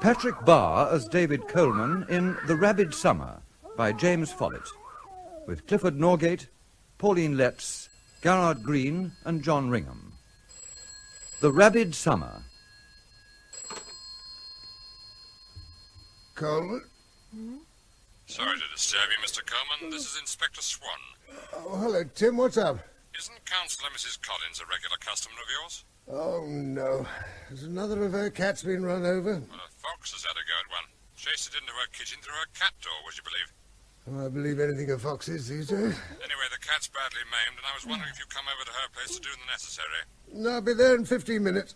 Patrick Barr as David Coleman in The Rabid Summer by James Follett, with Clifford Norgate, Pauline Letts, Garard Green and John Ringham. The Rabid Summer. Coleman? Sorry to disturb you, Mr. Coleman. This is Inspector Swann. Oh, hello, Tim. What's up? Isn't Councillor Mrs. Collins a regular customer of yours? Oh, no. Has another of her cats been run over? Well, a fox has had a go at one. Chased it into her kitchen through her cat door, would you believe? Oh, I believe anything of foxes these days. Anyway, the cat's badly maimed, and I was wondering if you'd come over to her place to do the necessary. No, I'll be there in 15 minutes.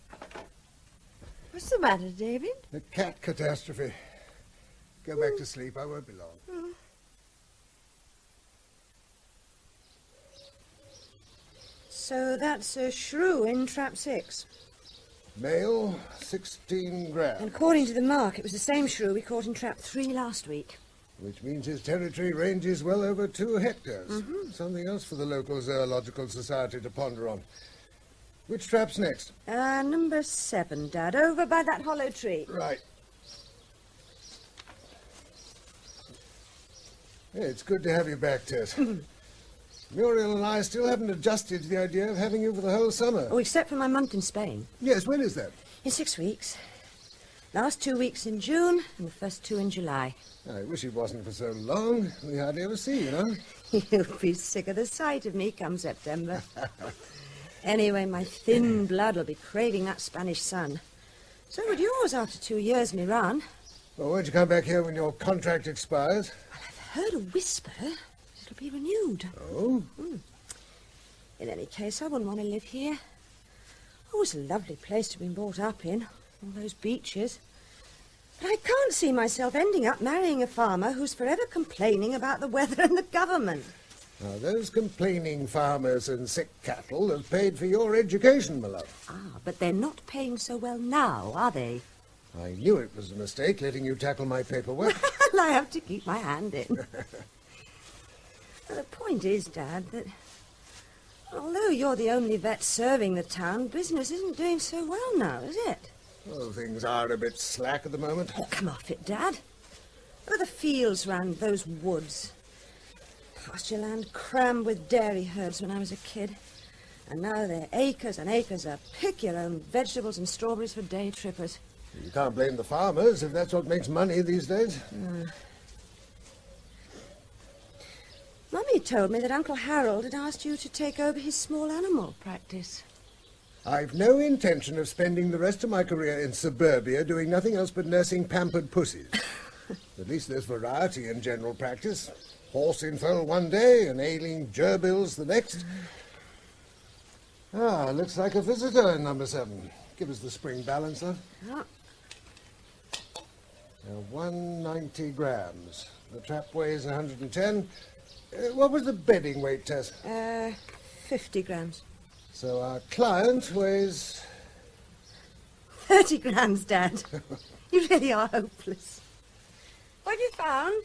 What's the matter, David? The cat catastrophe. Go back to sleep. I won't be long. So that's a shrew in trap 6. Male, 16 grams. And according to the mark, it was the same shrew we caught in trap 3 last week. Which means his territory ranges well over 2 hectares. Something else for the local zoological society to ponder on. Which trap's next? Number 7, Dad, over by that hollow tree. Right. Hey, it's good to have you back, Tess. Muriel and I still haven't adjusted to the idea of having you for the whole summer. Oh, except for my month in Spain. Yes, when is that? In 6 weeks. Last 2 weeks in June and the first 2 in July. I wish it wasn't for so long. We hardly ever see you, know? You'll be sick of the sight of me come September. Anyway, my thin blood will be craving that Spanish sun. So would yours after 2 years in Iran. Well, won't you come back here when your contract expires? Well, I've heard a whisper it'll be renewed. Oh? In any case, I wouldn't want to live here. Oh, it's a lovely place to be brought up in. All those beaches. But I can't see myself ending up marrying a farmer who's forever complaining about the weather and the government. Now, those complaining farmers and sick cattle have paid for your education, my love. Ah, but they're not paying so well now, are they? I knew it was a mistake letting you tackle my paperwork. I have to keep my hand in. Well, the point is, Dad, that although you're the only vet serving the town, business isn't doing so well now, is it? Oh, things are a bit slack at the moment. Oh, come off it, Dad. Look at the fields round those woods. Pasture land crammed with dairy herds when I was a kid. And now they're acres and acres of pick-your-own vegetables and strawberries for day trippers. You can't blame the farmers if that's what makes money these days. Mummy told me that Uncle Harold had asked you to take over his small animal practice. I've no intention of spending the rest of my career in suburbia doing nothing else but nursing pampered pussies. At least there's variety in general practice. Horse in foal one day and ailing gerbils the next. Looks like a visitor in number 7. Give us the spring balance, love. Oh. 190 grams. The trap weighs 110. What was the bedding weight, Tess? 50 grams. So our client weighs... 30 grams, Dad. You really are hopeless. What have you found?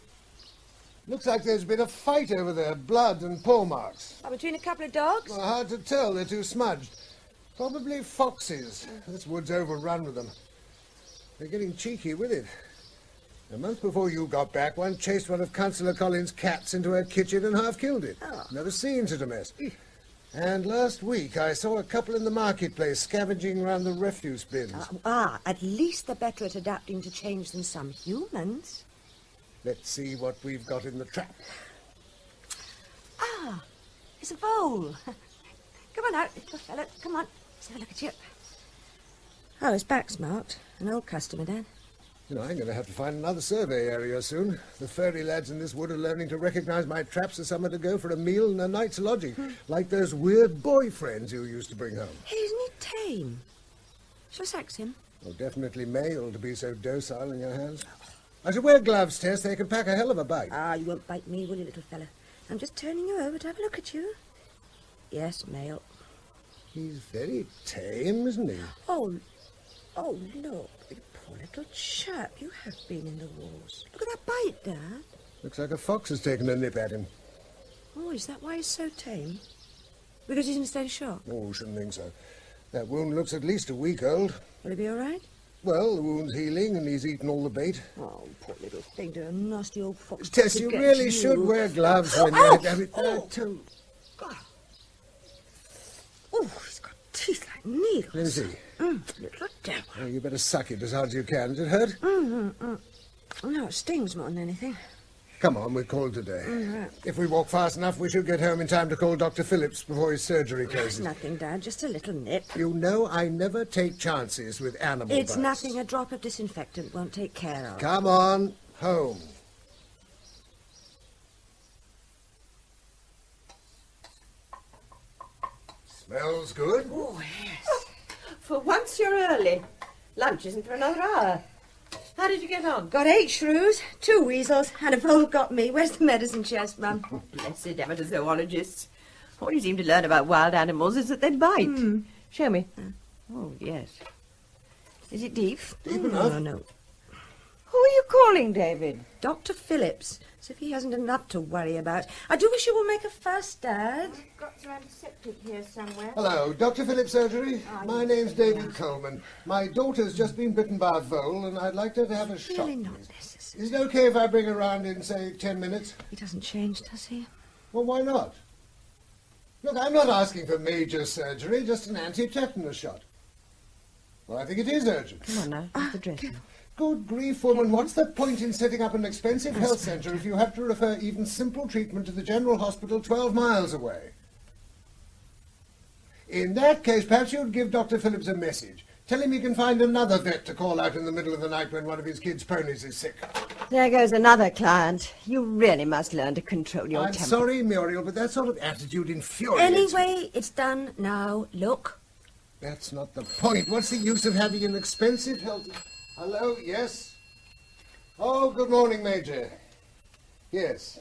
Looks like there's been a fight over there. Blood and paw marks. Oh, between a couple of dogs? Well, hard to tell. They're too smudged. Probably foxes. This wood's overrun with them. They're getting cheeky with it. A month before you got back, one chased one of Councillor Collins' cats into her kitchen and half killed it. Oh. Never seen such a mess. And last week I saw a couple in the marketplace scavenging around the refuse bins. At least they're better at adapting to change than some humans. Let's see what we've got in the trap. It's a vole. Come on out, little fella. Come on. Let's have a look at you. Oh, his back's marked. An old customer, Dad. You know, I'm going to have to find another survey area soon. The furry lads in this wood are learning to recognize my traps as somewhere to go for a meal and a night's lodging, like those weird boyfriends you used to bring home. Hey, isn't he tame? Shall I sax him? Well, definitely male to be so docile in your hands. I should wear gloves, Tess. They can pack a hell of a bite. You won't bite me, will you, little fella? I'm just turning you over to have a look at you. Yes, male. He's very tame, isn't he? Oh, look. You poor little chap. You have been in the wars. Look at that bite, Dad. Looks like a fox has taken a nip at him. Oh, is that why he's so tame? Because he's in a state of shock? Oh, shouldn't think so. That wound looks at least a week old. Will he be all right? Well, the wound's healing and he's eaten all the bait. Oh, poor little thing, do a nasty old fox. Tess, you really should wear gloves when you have it. Oh, he's got teeth like needles. Let me see. Little devil. Oh, you better suck it as hard as you can. Does it hurt? No, it stings more than anything. Come on, we're called today. Right. If we walk fast enough, we should get home in time to call Dr. Phillips before his surgery closes. Nothing, Dad, just a little nip. You know I never take chances with animal It's bites. nothing. A drop of disinfectant won't take care of. Come on, home. Smells good. Oh, yes. For once you're early. Lunch isn't for another hour. How did you get on? Got 8 shrews, 2 weasels, and a vole got me. Where's the medicine chest, Mum? Blessed amateur zoologists. All you seem to learn about wild animals is that they bite. Show me. Oh, yes. Is it deep? Deep enough. No. Who are you calling, David? Dr. Phillips. As if he hasn't enough to worry about. I do wish you would make a fuss, Dad. I've got some antiseptic here somewhere. Hello, Dr. Phillips Surgery. My name's David Coleman. My daughter's just been bitten by a vole, and I'd like her to have a shot. Really not necessary. Is it okay if I bring her round in, say, 10 minutes? He doesn't change, does he? Well, why not? Look, I'm not asking for major surgery, just an anti-tetanus shot. Well, I think it is urgent. Come on now, what's the dressing? Good grief, woman, what's the point in setting up an expensive health centre if you have to refer even simple treatment to the general hospital 12 miles away? In that case, perhaps you'd give Dr. Phillips a message. Tell him he can find another vet to call out in the middle of the night when one of his kids' ponies is sick. There goes another client. You really must learn to control your I'm temper. sorry, Muriel, but that sort of attitude infuriates me. Anyway, it's done now. Look. That's not the point. What's the use of having an expensive health... Hello, yes? Oh, good morning, Major. Yes.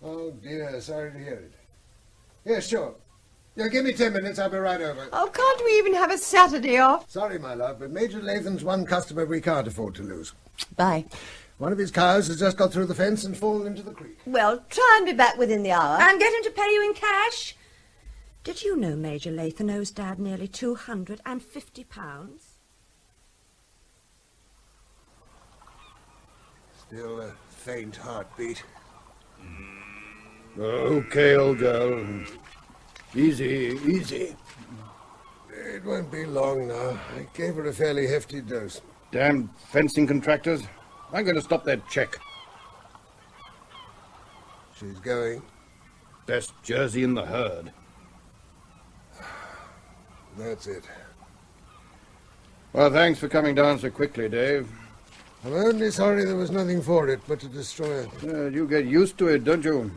Oh, dear, sorry to hear it. Yes, sure. Yeah, give me 10 minutes, I'll be right over. Oh, can't we even have a Saturday off? Sorry, my love, but Major Lathan's one customer we can't afford to lose. Bye. One of his cows has just got through the fence and fallen into the creek. Well, try and be back within the hour. And get him to pay you in cash. Did you know Major Lathan owes Dad nearly £250? Still a faint heartbeat. Okay, old girl. Easy, easy. It won't be long now. I gave her a fairly hefty dose. Damn fencing contractors. I'm going to stop their check. She's going. Best jersey in the herd. That's it. Well, thanks for coming down so quickly, Dave. I'm only sorry there was nothing for it but to destroy it. You get used to it, don't you?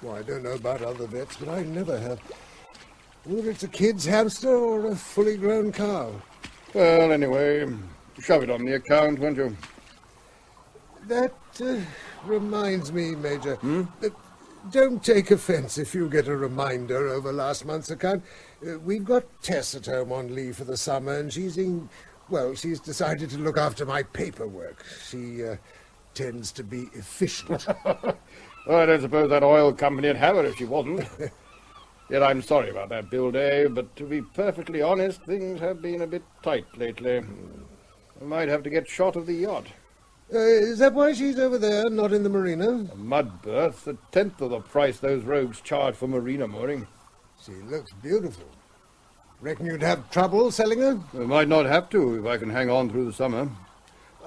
Well, I don't know about other vets, but I never have. Whether it's a kid's hamster or a fully grown cow. Well, anyway, shove it on the account, won't you? That reminds me, Major. Don't take offence if you get a reminder over last month's account. We've got Tess at home on leave for the summer, and she's decided to look after my paperwork. She tends to be efficient. Well, I don't suppose that oil company'd have her if she wasn't. Yet I'm sorry about that bill, Dave, but to be perfectly honest, things have been a bit tight lately. I might have to get shot of the yacht. Is that why she's over there, not in the marina? A mud berth, 1/10 of the price those rogues charge for marina mooring. She looks beautiful. Reckon you'd have trouble selling her? I might not have to if I can hang on through the summer.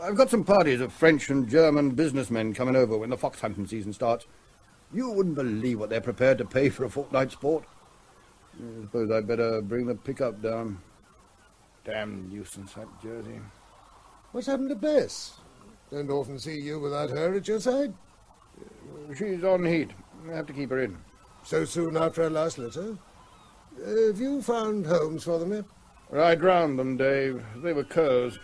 I've got some parties of French and German businessmen coming over when the fox hunting season starts. You wouldn't believe what they're prepared to pay for a fortnight's sport. I suppose I'd better bring the pickup down. Damn nuisance, that jersey. What's happened to Bess? Don't often see you without her at your side. She's on heat. I have to keep her in. So soon after our last letter? Have you found homes for them yet? I drowned them, Dave. They were curs.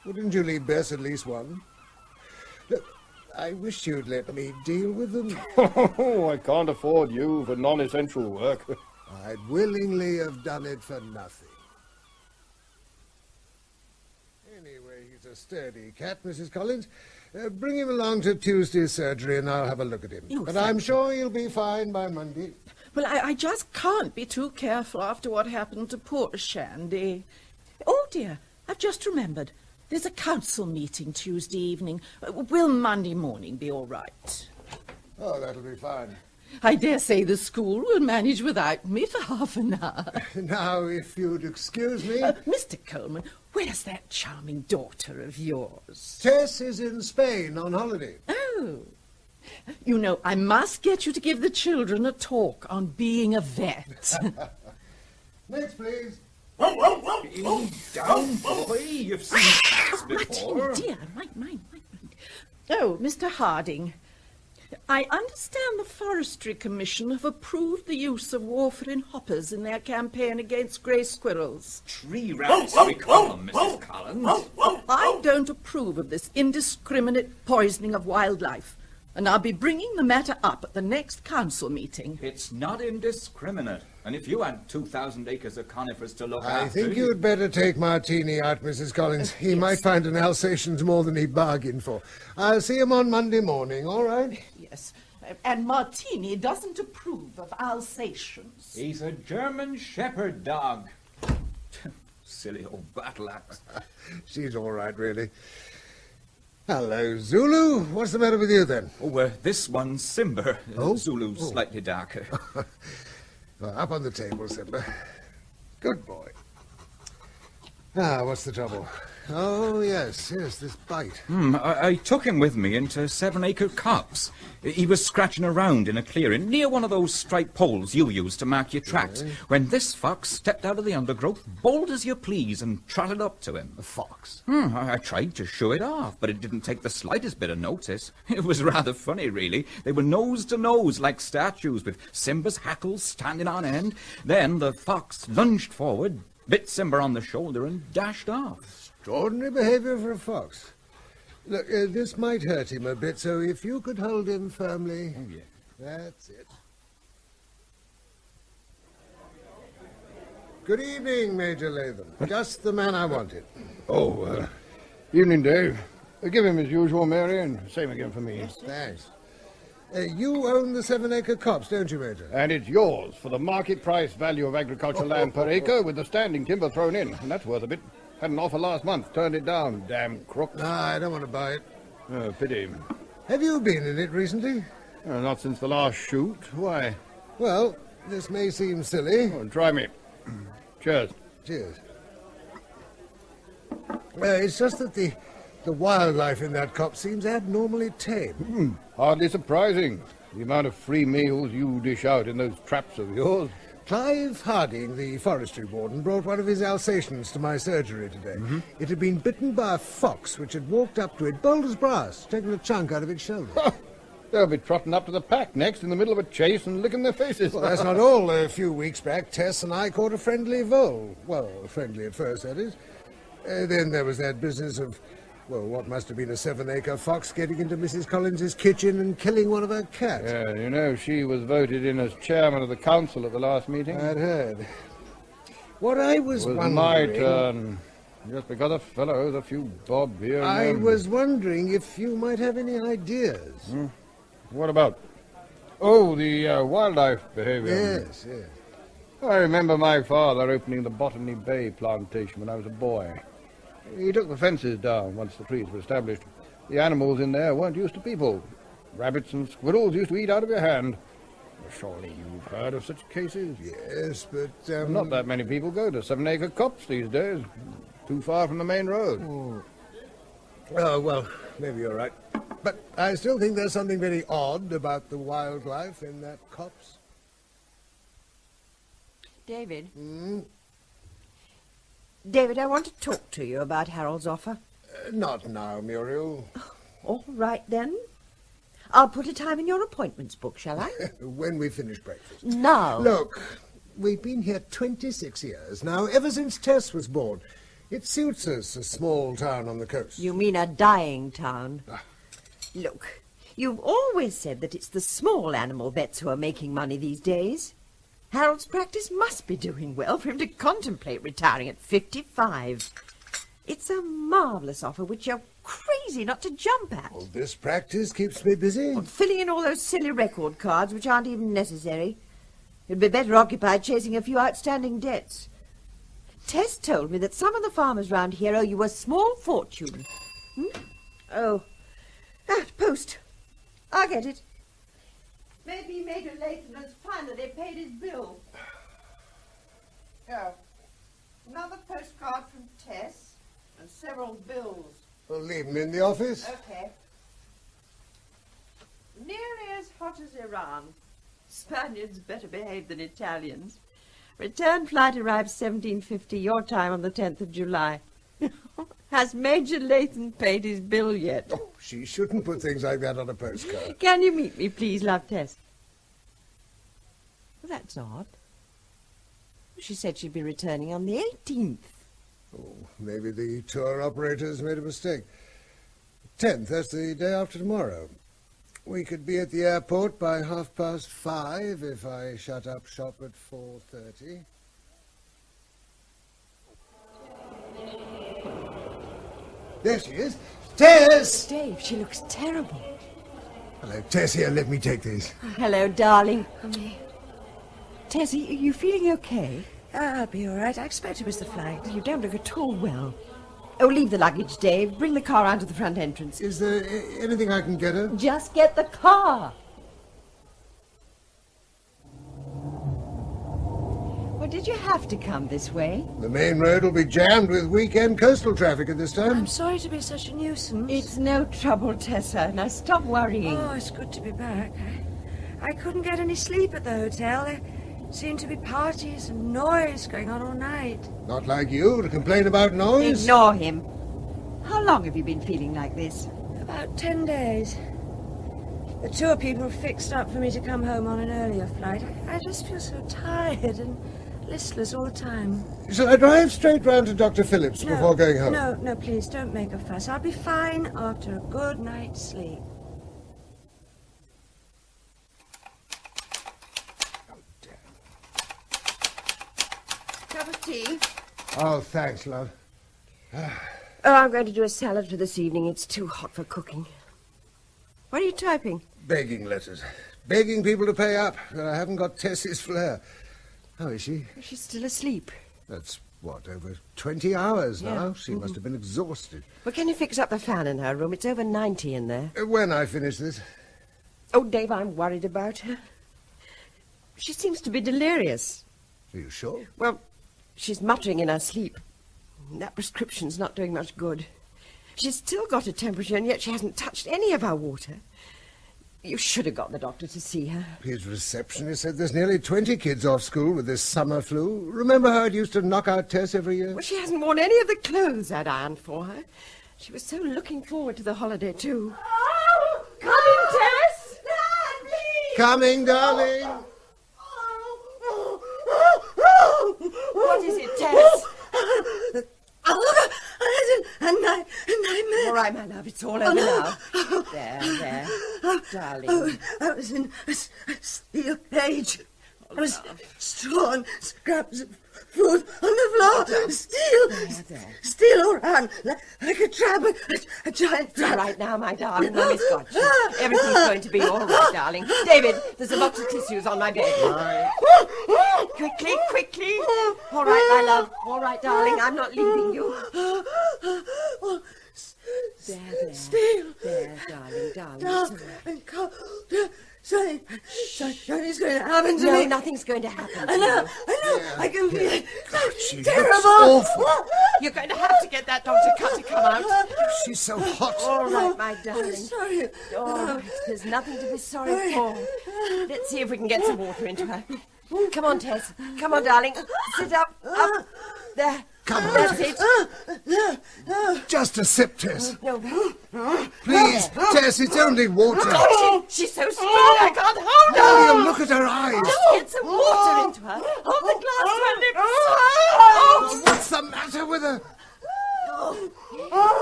Well, didn't you leave Bess at least one? Look, I wish you'd let me deal with them. Oh, I can't afford you for non-essential work. I'd willingly have done it for nothing. Anyway, he's a sturdy cat, Mrs. Collins. Bring him along to Tuesday's surgery and I'll have a look at him. Oh, but I'm sure he'll be fine by Monday. Well, I just can't be too careful after what happened to poor Shandy. Oh, dear, I've just remembered. There's a council meeting Tuesday evening. Will Monday morning be all right? Oh, that'll be fine. I dare say the school will manage without me for half an hour. Now, if you'd excuse me... Mr. Coleman, where's that charming daughter of yours? Tess is in Spain on holiday. Oh. You know, I must get you to give the children a talk on being a vet. Next, please. Down, boy. You've seen cats before. Oh, dear. Mind. Oh, Mr. Harding. I understand the Forestry Commission have approved the use of warfarin hoppers in their campaign against grey squirrels. Tree rats, we call them, Mrs. Collins. I don't approve of this indiscriminate poisoning of wildlife, and I'll be bringing the matter up at the next council meeting. It's not indiscriminate. And if you had 2,000 acres of conifers to look I after... think you'd better take Martini out, Mrs. Collins. He might find an Alsatian's more than he bargained for. I'll see him on Monday morning, all right? Yes, and Martini doesn't approve of Alsatians. He's a German shepherd dog. Silly old battle axe. She's all right, really. Hello, Zulu. What's the matter with you, then? Oh, this one's Simba. Oh? Zulu's Oh. slightly darker. Well, up on the table, Simba. Good boy. Ah, what's the trouble? Oh, yes, this bite. I took him with me into 7 Acre Copse. He was scratching around in a clearing near one of those striped poles you use to mark your tracks, when this fox stepped out of the undergrowth, bold as you please, and trotted up to him. A fox? I tried to shoo it off, but it didn't take the slightest bit of notice. It was rather funny, really. They were nose to nose like statues, with Simba's hackles standing on end. Then the fox lunged forward, bit Simba on the shoulder, and dashed off. Extraordinary behavior for a fox. Look, this might hurt him a bit, so if you could hold him firmly... Oh, yeah. That's it. Good evening, Major Lathan. Just the man I wanted. Oh, evening, Dave. Give him his usual, Mary, and same again for me. Thanks. You own the 7 Acre Copse, don't you, Major? And it's yours for the market price value of agricultural land per acre with the standing timber thrown in. And that's worth a bit. Had an offer last month, turned it down, damn crook. I don't want to buy it. Oh, pity. Have you been in it recently? Not since the last shoot. Why? Well, this may seem silly. Oh, try me. Cheers. Cheers. It's just that the wildlife in that copse seems abnormally tame. Hardly surprising. The amount of free meals you dish out in those traps of yours. Clive Harding, the forestry warden, brought one of his Alsatians to my surgery today. It had been bitten by a fox which had walked up to it, bold as brass, taking a chunk out of its shoulder. They'll be trotting up to the pack next in the middle of a chase and licking their faces. Well, that's not all. A few weeks back, Tess and I caught a friendly vole. Well, friendly at first, that is. Then there was that business of, well, what must have been a 7 Acre fox getting into Mrs. Collins's kitchen and killing one of her cats. Yeah, you know, she was voted in as chairman of the council at the last meeting. I'd heard. What I was It was wondering... my turn. Just because a fellow owes a few bob here and I there. was wondering if you might have any ideas. What about? Oh, the wildlife behavior. Yes. I remember my father opening the Botany Bay plantation when I was a boy. He took the fences down once the trees were established. The animals in there weren't used to people. Rabbits and squirrels used to eat out of your hand. Surely you've heard of such cases? Yes, but... Not that many people go to 7 Acre Copse these days. Too far from the main road. Oh, well, maybe you're right. But I still think there's something very odd about the wildlife in that copse. David? David, I want to talk to you about Harold's offer. Not now, Muriel. All right, then. I'll put a time in your appointments book, shall I? When we finish breakfast. No. Look, we've been here 26 years now, ever since Tess was born. It suits us, a small town on the coast. You mean a dying town. Look, you've always said that it's the small animal vets who are making money these days. Harold's practice must be doing well for him to contemplate retiring at 55. It's a marvellous offer which you're crazy not to jump at. Well, this practice keeps me busy. Filling in all those silly record cards which aren't even necessary. You'd be better occupied chasing a few outstanding debts. Tess told me that some of the farmers round here owe you a small fortune. Oh. Post. I'll get it. Maybe Major Lathan has finally paid his bill. Oh. Another postcard from Tess and several bills. Well, leave them in the office. Okay. Nearly as hot as Iran. Spaniards better behaved than Italians. Return flight arrives 1750, your time on the 10th of July. Has Major Lathan paid his bill yet? Oh, she shouldn't put things like that on a postcard. Can you meet me, please, love, Tess? Well, that's odd. She said she'd be returning on the 18th. Oh, maybe the tour operators made a mistake. 10th, that's the day after tomorrow. We could be at the airport by 5:30 if I shut up shop at 4:30. There she is. Tess! Dave, she looks terrible. Hello, Tess. Here, let me take these. Hello, darling. Tessie, are you feeling okay? I'll be all right. I expect it was the flight. You don't look at all well. Oh, leave the luggage, Dave. Bring the car round to the front entrance. Is there anything I can get her? Just get the car. Well, did you have to come this way? The main road will be jammed with weekend coastal traffic at this time. I'm sorry to be such a nuisance. It's no trouble, Tessa. Now stop worrying. Oh, it's good to be back. I couldn't get any sleep at the hotel. There seemed to be parties and noise going on all night. Not like you to complain about noise. Ignore him. How long have you been feeling like this? About 10 days. The tour people fixed up for me to come home on an earlier flight. I just feel so tired and listless all the time. Shall I drive straight round to Dr. Phillips before going home? No, please, don't make a fuss. I'll be fine after a good night's sleep. Cup of tea? Oh, thanks, love. Oh, I'm going to do a salad for this evening. It's too hot for cooking. What are you typing? Begging letters. Begging people to pay up. But I haven't got Tess's flair. How is she? She's still asleep. That's, what, over 20 hours now? Yeah. She must have been exhausted. Well, can you fix up the fan in her room? It's over 90 in there. When I finish this. Oh, Dave, I'm worried about her. She seems to be delirious. Are you sure? Well, she's muttering in her sleep. That prescription's not doing much good. She's still got a temperature, and yet she hasn't touched any of our water. You should have got the doctor to see her. His receptionist said there's nearly 20 kids off school with this summer flu. Remember how it used to knock out Tess every year? Well, she hasn't worn any of the clothes I'd ironed for her. She was so looking forward to the holiday, too. Oh, coming, Tess! Dad, please! Coming, darling! What is it, Tess? A nightmare. All right, my love, it's all over now. There, darling. I was in a steel cage. I was straw, scraps of food on the floor. Steel all around, like a trap, a giant trap. All right now, my darling, Mummy's got you. Everything's going to be all right, darling. David, there's a box of tissues on my bed. Quickly. All right, my love. All right, darling, I'm not leaving you. There. Steel. There, darling. Dark and cold. Something's going to happen to No, me. nothing's going to happen to I know. you. I can feel it. She Terrible. looks awful. You're going to have to get that Dr. Cut to come out. She's so hot. All right, my darling. I'm sorry. All right, there's nothing to be sorry for. Let's see if we can get some water into her. Come on, Tess. Come on, darling. Sit up. There. Come on, That's Tess. it. Just a sip, Tess. No. Please, Tess, it's only water. She's so strong, I can't hold her. Oh, you look at her eyes. Just get some water into her. Hold the glass to her lips. Oh, what's the matter with her?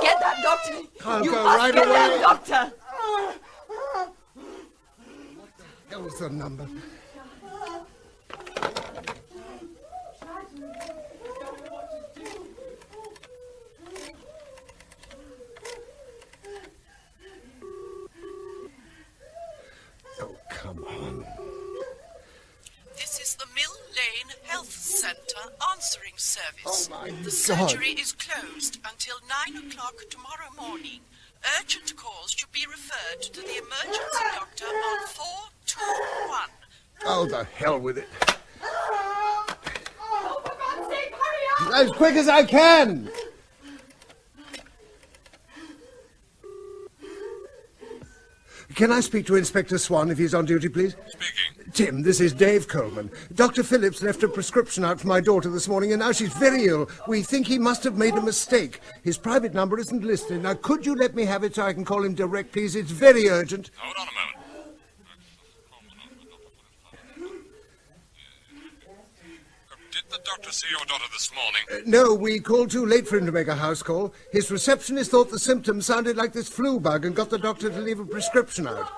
Get that doctor. I'll You go must right get away. that doctor. That was the number. Oh, come on. This is the Mill Lane Health Centre answering service. service. Oh, my The God. surgery is closed until 9 o'clock tomorrow morning. Urgent calls should be referred to the emergency doctor on 421. Oh, the hell with it. Oh, for God's sake, hurry up! As quick as I can! Can I speak to Inspector Swann if he's on duty, please? Speaking. Tim, this is Dave Coleman. Dr. Phillips left a prescription out for my daughter this morning, and now she's very ill. We think he must have made a mistake. His private number isn't listed. Now, could you let me have it so I can call him direct, please? It's very urgent. Hold on a moment. Did the doctor see your daughter this morning? No, we called too late for him to make a house call. His receptionist thought the symptoms sounded like this flu bug and got the doctor to leave a prescription out.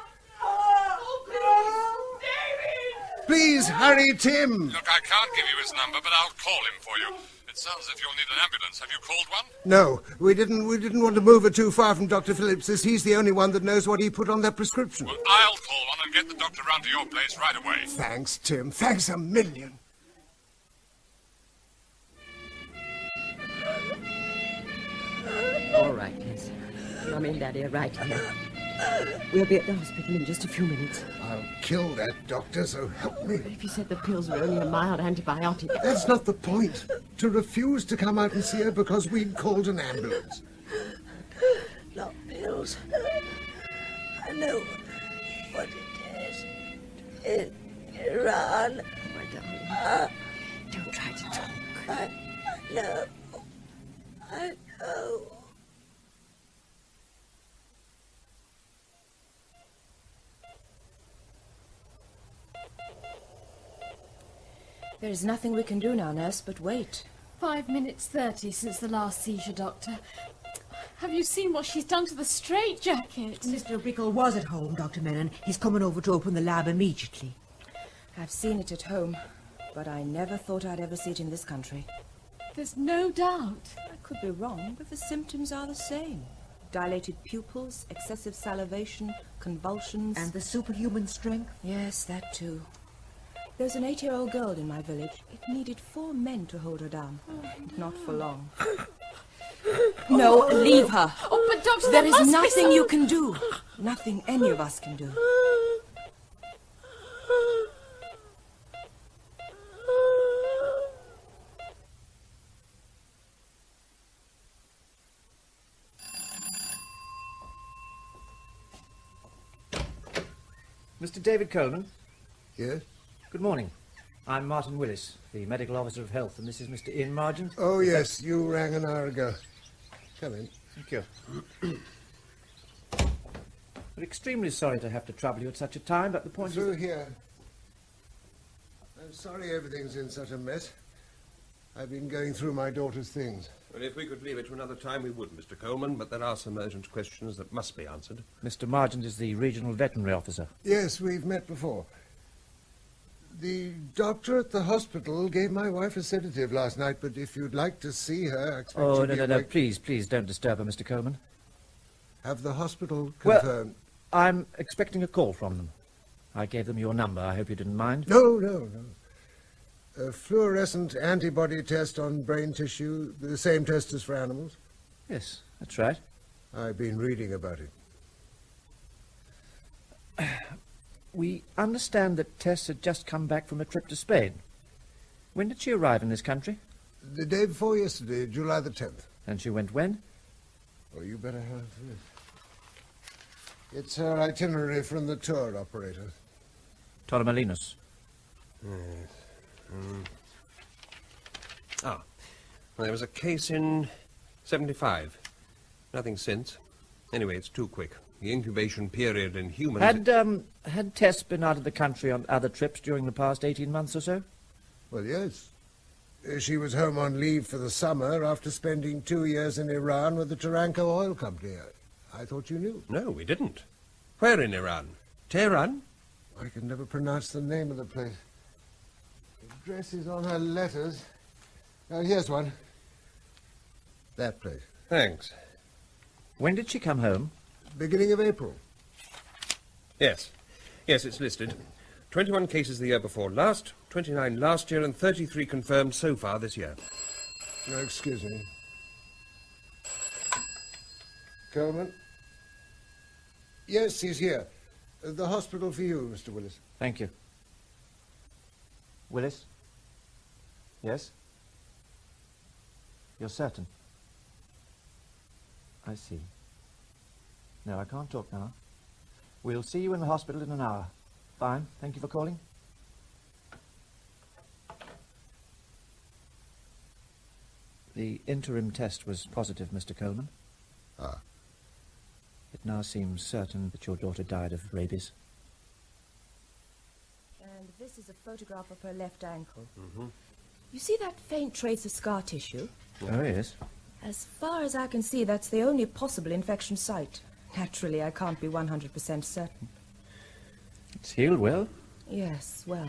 Please hurry, Tim. Look, I can't give you his number, but I'll call him for you. It sounds as if you'll need an ambulance. Have you called one? No, we didn't want to move her too far from Dr. Phillips, as he's the only one that knows what he put on that prescription. Well, I'll call one and get the doctor round to your place right away. Thanks, Tim. Thanks a million. All right, Tess. Mummy and Daddy are right here. We'll be at the hospital in just a few minutes. I'll kill that doctor, so help me. If you said the pills were only a mild antibiotic... That's not the point. To refuse to come out and see her because we'd called an ambulance. Not pills. I know what it is. In Iran. Oh, my darling. Don't try to talk. I know. I know. There is nothing we can do now, nurse, but wait. 5 minutes 30 since the last seizure, Doctor. Have you seen what she's done to the straitjacket? Mr. Bickle was at home, Dr. Menon. He's coming over to open the lab immediately. I've seen it at home, but I never thought I'd ever see it in this country. There's no doubt. I could be wrong, but the symptoms are the same. Dilated pupils, excessive salivation, convulsions... And the superhuman strength? Yes, that too. There's an 8-year-old girl in my village. It needed 4 men to hold her down. Not for long. No, leave her. Oh, but Doctor, there is nothing you can do. Nothing any of us can do. Mr. David Coleman? Yes? Good morning. I'm Martin Willis, the Medical Officer of Health, and this is Mr. Ian Margent. Oh, yes, you rang an hour ago. Come in. Thank you. We're extremely sorry to have to trouble you at such a time, but the point Through is... here. I'm sorry everything's in such a mess. I've been going through my daughter's things. Well, if we could leave it to another time, we would, Mr. Coleman, but there are some urgent questions that must be answered. Mr. Margent is the Regional Veterinary Officer. Yes, we've met before. The doctor at the hospital gave my wife a sedative last night, but if you'd like to see her, I expect Oh, she'll no, be no, no, awake. please don't disturb her, Mr. Coleman. Have the hospital Well, confirmed? I'm expecting a call from them. I gave them your number. I hope you didn't mind. No. A fluorescent antibody test on brain tissue, the same test as for animals? Yes, that's right. I've been reading about it. We understand that Tess had just come back from a trip to Spain. When did she arrive in this country? The day before yesterday, July the 10th. And she went when? Oh, you better have this. It's her itinerary from the tour operator. Torremolinos. Yes. Well, there was a case in 75. Nothing since. Anyway, it's too quick. The incubation period in humans... Had Tess been out of the country on other trips during the past 18 months or so? Well, yes. She was home on leave for the summer after spending 2 years in Iran with the Taranko Oil Company. I thought you knew. No, we didn't. Where in Iran? Tehran? I can never pronounce the name of the place. The address is on her letters. Here's one. That place. Thanks. When did she come home? Beginning of April. Yes, it's listed. 21 cases the year before last, 29 last year, and 33 confirmed so far this year. No, excuse me. Coleman? Yes, he's here. The hospital for you, Mr. Willis. Thank you. Willis? Yes? You're certain? I see. No, I can't talk now. We'll see you in the hospital in an hour. Fine. Thank you for calling. The interim test was positive, Mr. Coleman. Ah. It now seems certain that your daughter died of rabies. And this is a photograph of her left ankle. Mm-hmm. You see that faint trace of scar tissue? Oh, yes. As far as I can see, that's the only possible infection site. Naturally, I can't be 100% certain. It's healed well? Yes, well.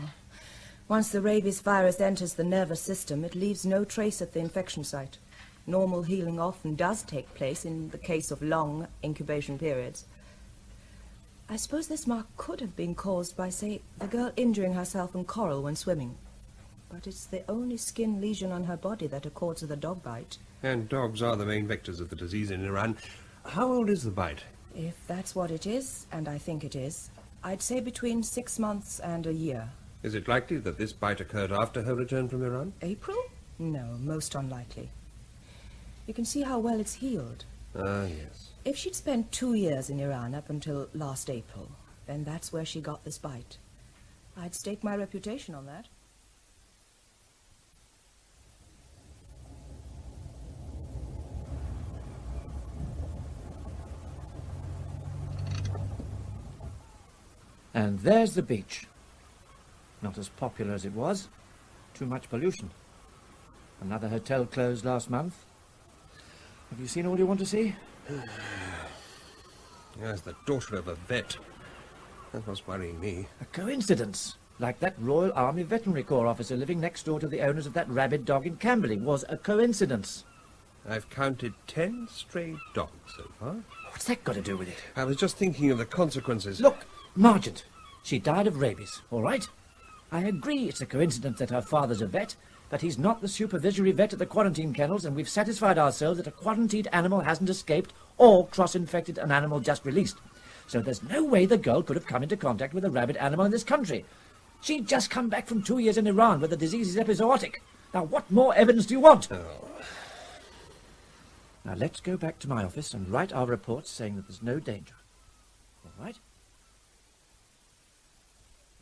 Once the rabies virus enters the nervous system, it leaves no trace at the infection site. Normal healing often does take place in the case of long incubation periods. I suppose this mark could have been caused by, say, the girl injuring herself in coral when swimming. But it's the only skin lesion on her body that accords with a dog bite. And dogs are the main vectors of the disease in Iran. How old is the bite? If that's what it is, and I think it is, I'd say between 6 months and a year. Is it likely that this bite occurred after her return from Iran? April? No, most unlikely. You can see how well it's healed. Ah, yes. If she'd spent 2 years in Iran up until last April, then that's where she got this bite. I'd stake my reputation on that. And there's the beach. Not as popular as it was. Too much pollution. Another hotel closed last month. Have you seen all you want to see? Yes, the daughter of a vet. That's what's worrying me. A coincidence. Like that Royal Army Veterinary Corps officer living next door to the owners of that rabid dog in Camberley was a coincidence. I've counted 10 stray dogs so far. What's that got to do with it? I was just thinking of the consequences. Look, Margent. She died of rabies, all right? I agree it's a coincidence that her father's a vet, but he's not the supervisory vet at the quarantine kennels, and we've satisfied ourselves that a quarantined animal hasn't escaped or cross-infected an animal just released. So there's no way the girl could have come into contact with a rabid animal in this country. She'd just come back from 2 years in Iran where the disease is epizootic. Now, what more evidence do you want? Oh. Now, let's go back to my office and write our reports saying that there's no danger. All right?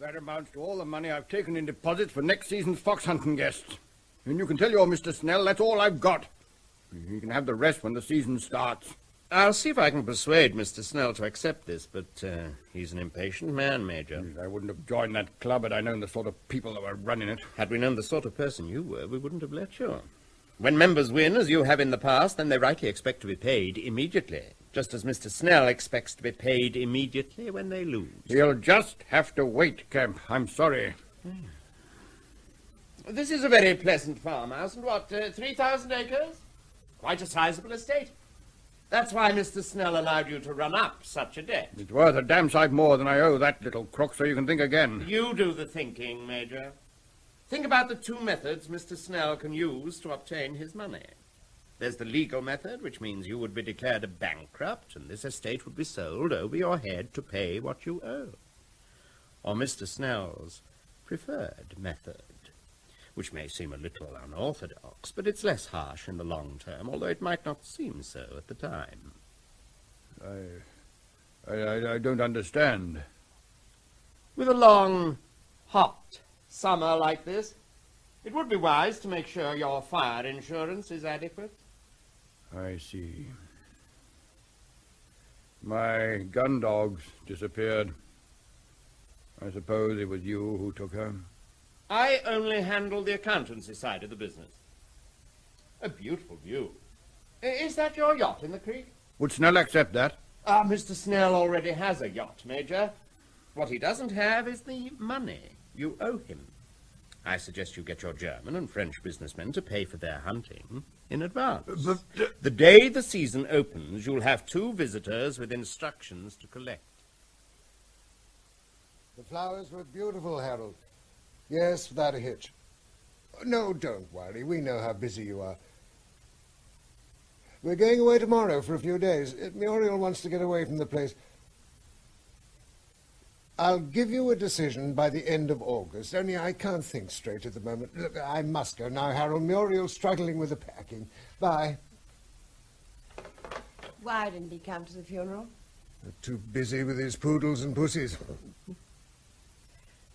That amounts to all the money I've taken in deposits for next season's fox hunting guests. And you can tell your Mr. Snell that's all I've got. You can have the rest when the season starts. I'll see if I can persuade Mr. Snell to accept this, but he's an impatient man, Major. I wouldn't have joined that club had I known the sort of people that were running it. Had we known the sort of person you were, we wouldn't have let you. When members win, as you have in the past, then they rightly expect to be paid immediately, just as Mr. Snell expects to be paid immediately when they lose. You'll just have to wait, Kemp. I'm sorry. This is a very pleasant farmhouse, and what, 3,000 acres? Quite a sizable estate. That's why Mr. Snell allowed you to run up such a debt. It's worth a damn sight more than I owe that little crook, so you can think again. You do the thinking, Major. Think about the two methods Mr. Snell can use to obtain his money. There's the legal method, which means you would be declared a bankrupt, and this estate would be sold over your head to pay what you owe. Or Mr. Snell's preferred method, which may seem a little unorthodox, but it's less harsh in the long term, although it might not seem so at the time. I don't understand. With a long, hot summer like this, it would be wise to make sure your fire insurance is adequate. I see. My gun dogs disappeared. I suppose it was you who took her. I only handle the accountancy side of the business. A beautiful view. Is that your yacht in the creek? Would Snell accept that? Mr. Snell already has a yacht, Major. What he doesn't have is the money you owe him. I suggest you get your German and French businessmen to pay for their hunting in advance. The day the season opens, you'll have 2 visitors with instructions to collect. The flowers were beautiful, Harold. Yes, without a hitch. No, don't worry. We know how busy you are. We're going away tomorrow for a few days. Muriel wants to get away from the place. I'll give you a decision by the end of August, only I can't think straight at the moment. Look, I must go now, Harold. Muriel's struggling with the packing. Bye. Why didn't he come to the funeral? Too busy with his poodles and pussies.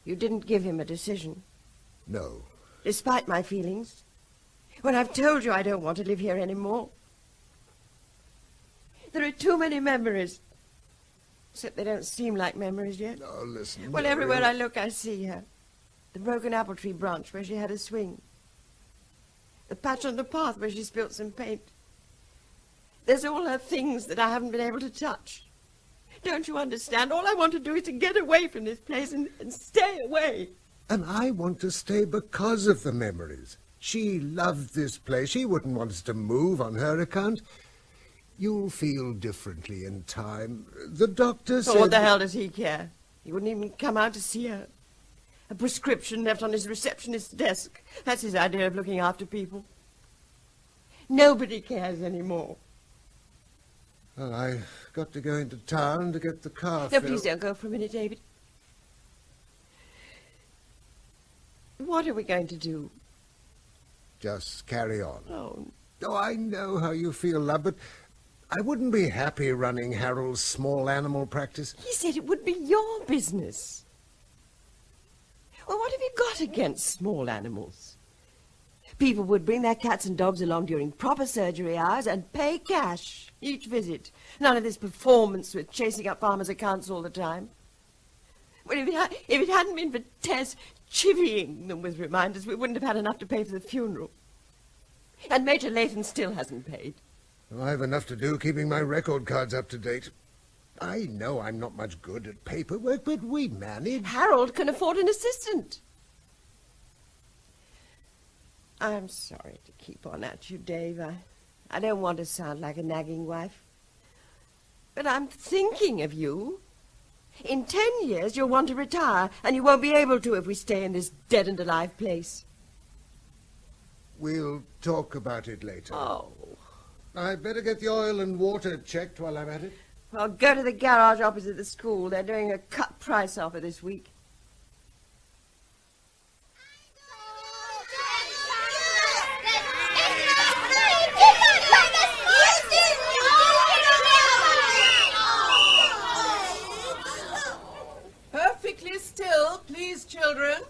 You didn't give him a decision? No. Despite my feelings? When I've told you I don't want to live here anymore? There are too many memories. Except they don't seem like memories yet. Oh, listen. Well, everywhere I look, I see her. The broken apple tree branch where she had a swing. The patch on the path where she spilt some paint. There's all her things that I haven't been able to touch. Don't you understand? All I want to do is to get away from this place and stay away. And I want to stay because of the memories. She loved this place. She wouldn't want us to move on her account. You'll feel differently in time. The doctor said... Well, what the hell does he care? He wouldn't even come out to see her. A prescription left on his receptionist's desk. That's his idea of looking after people. Nobody cares anymore. Well, I've got to go into town to get the car No, filled. please don't go for a minute, David. What are we going to do? Just carry on. Oh, I know how you feel, love, but I wouldn't be happy running Harold's small animal practice. he said it would be your business. Well, what have you got against small animals? People would bring their cats and dogs along during proper surgery hours and pay cash each visit. None of this performance with chasing up farmers' accounts all the time. Well, if it hadn't been for Tess chivying them with reminders, we wouldn't have had enough to pay for the funeral. And Major Lathan still hasn't paid. I've enough to do keeping my record cards up to date. I know I'm not much good at paperwork, but we manage. Harold can afford an assistant. I'm sorry to keep on at you, Dave. I don't want to sound like a nagging wife. But I'm thinking of you. In 10 years, you'll want to retire, and you won't be able to if we stay in this dead and alive place. We'll talk about it later. Oh. I'd better get the oil and water checked while I'm at it. Well, go to the garage opposite the school. They're doing a cut price offer this week. Perfectly still, please, children.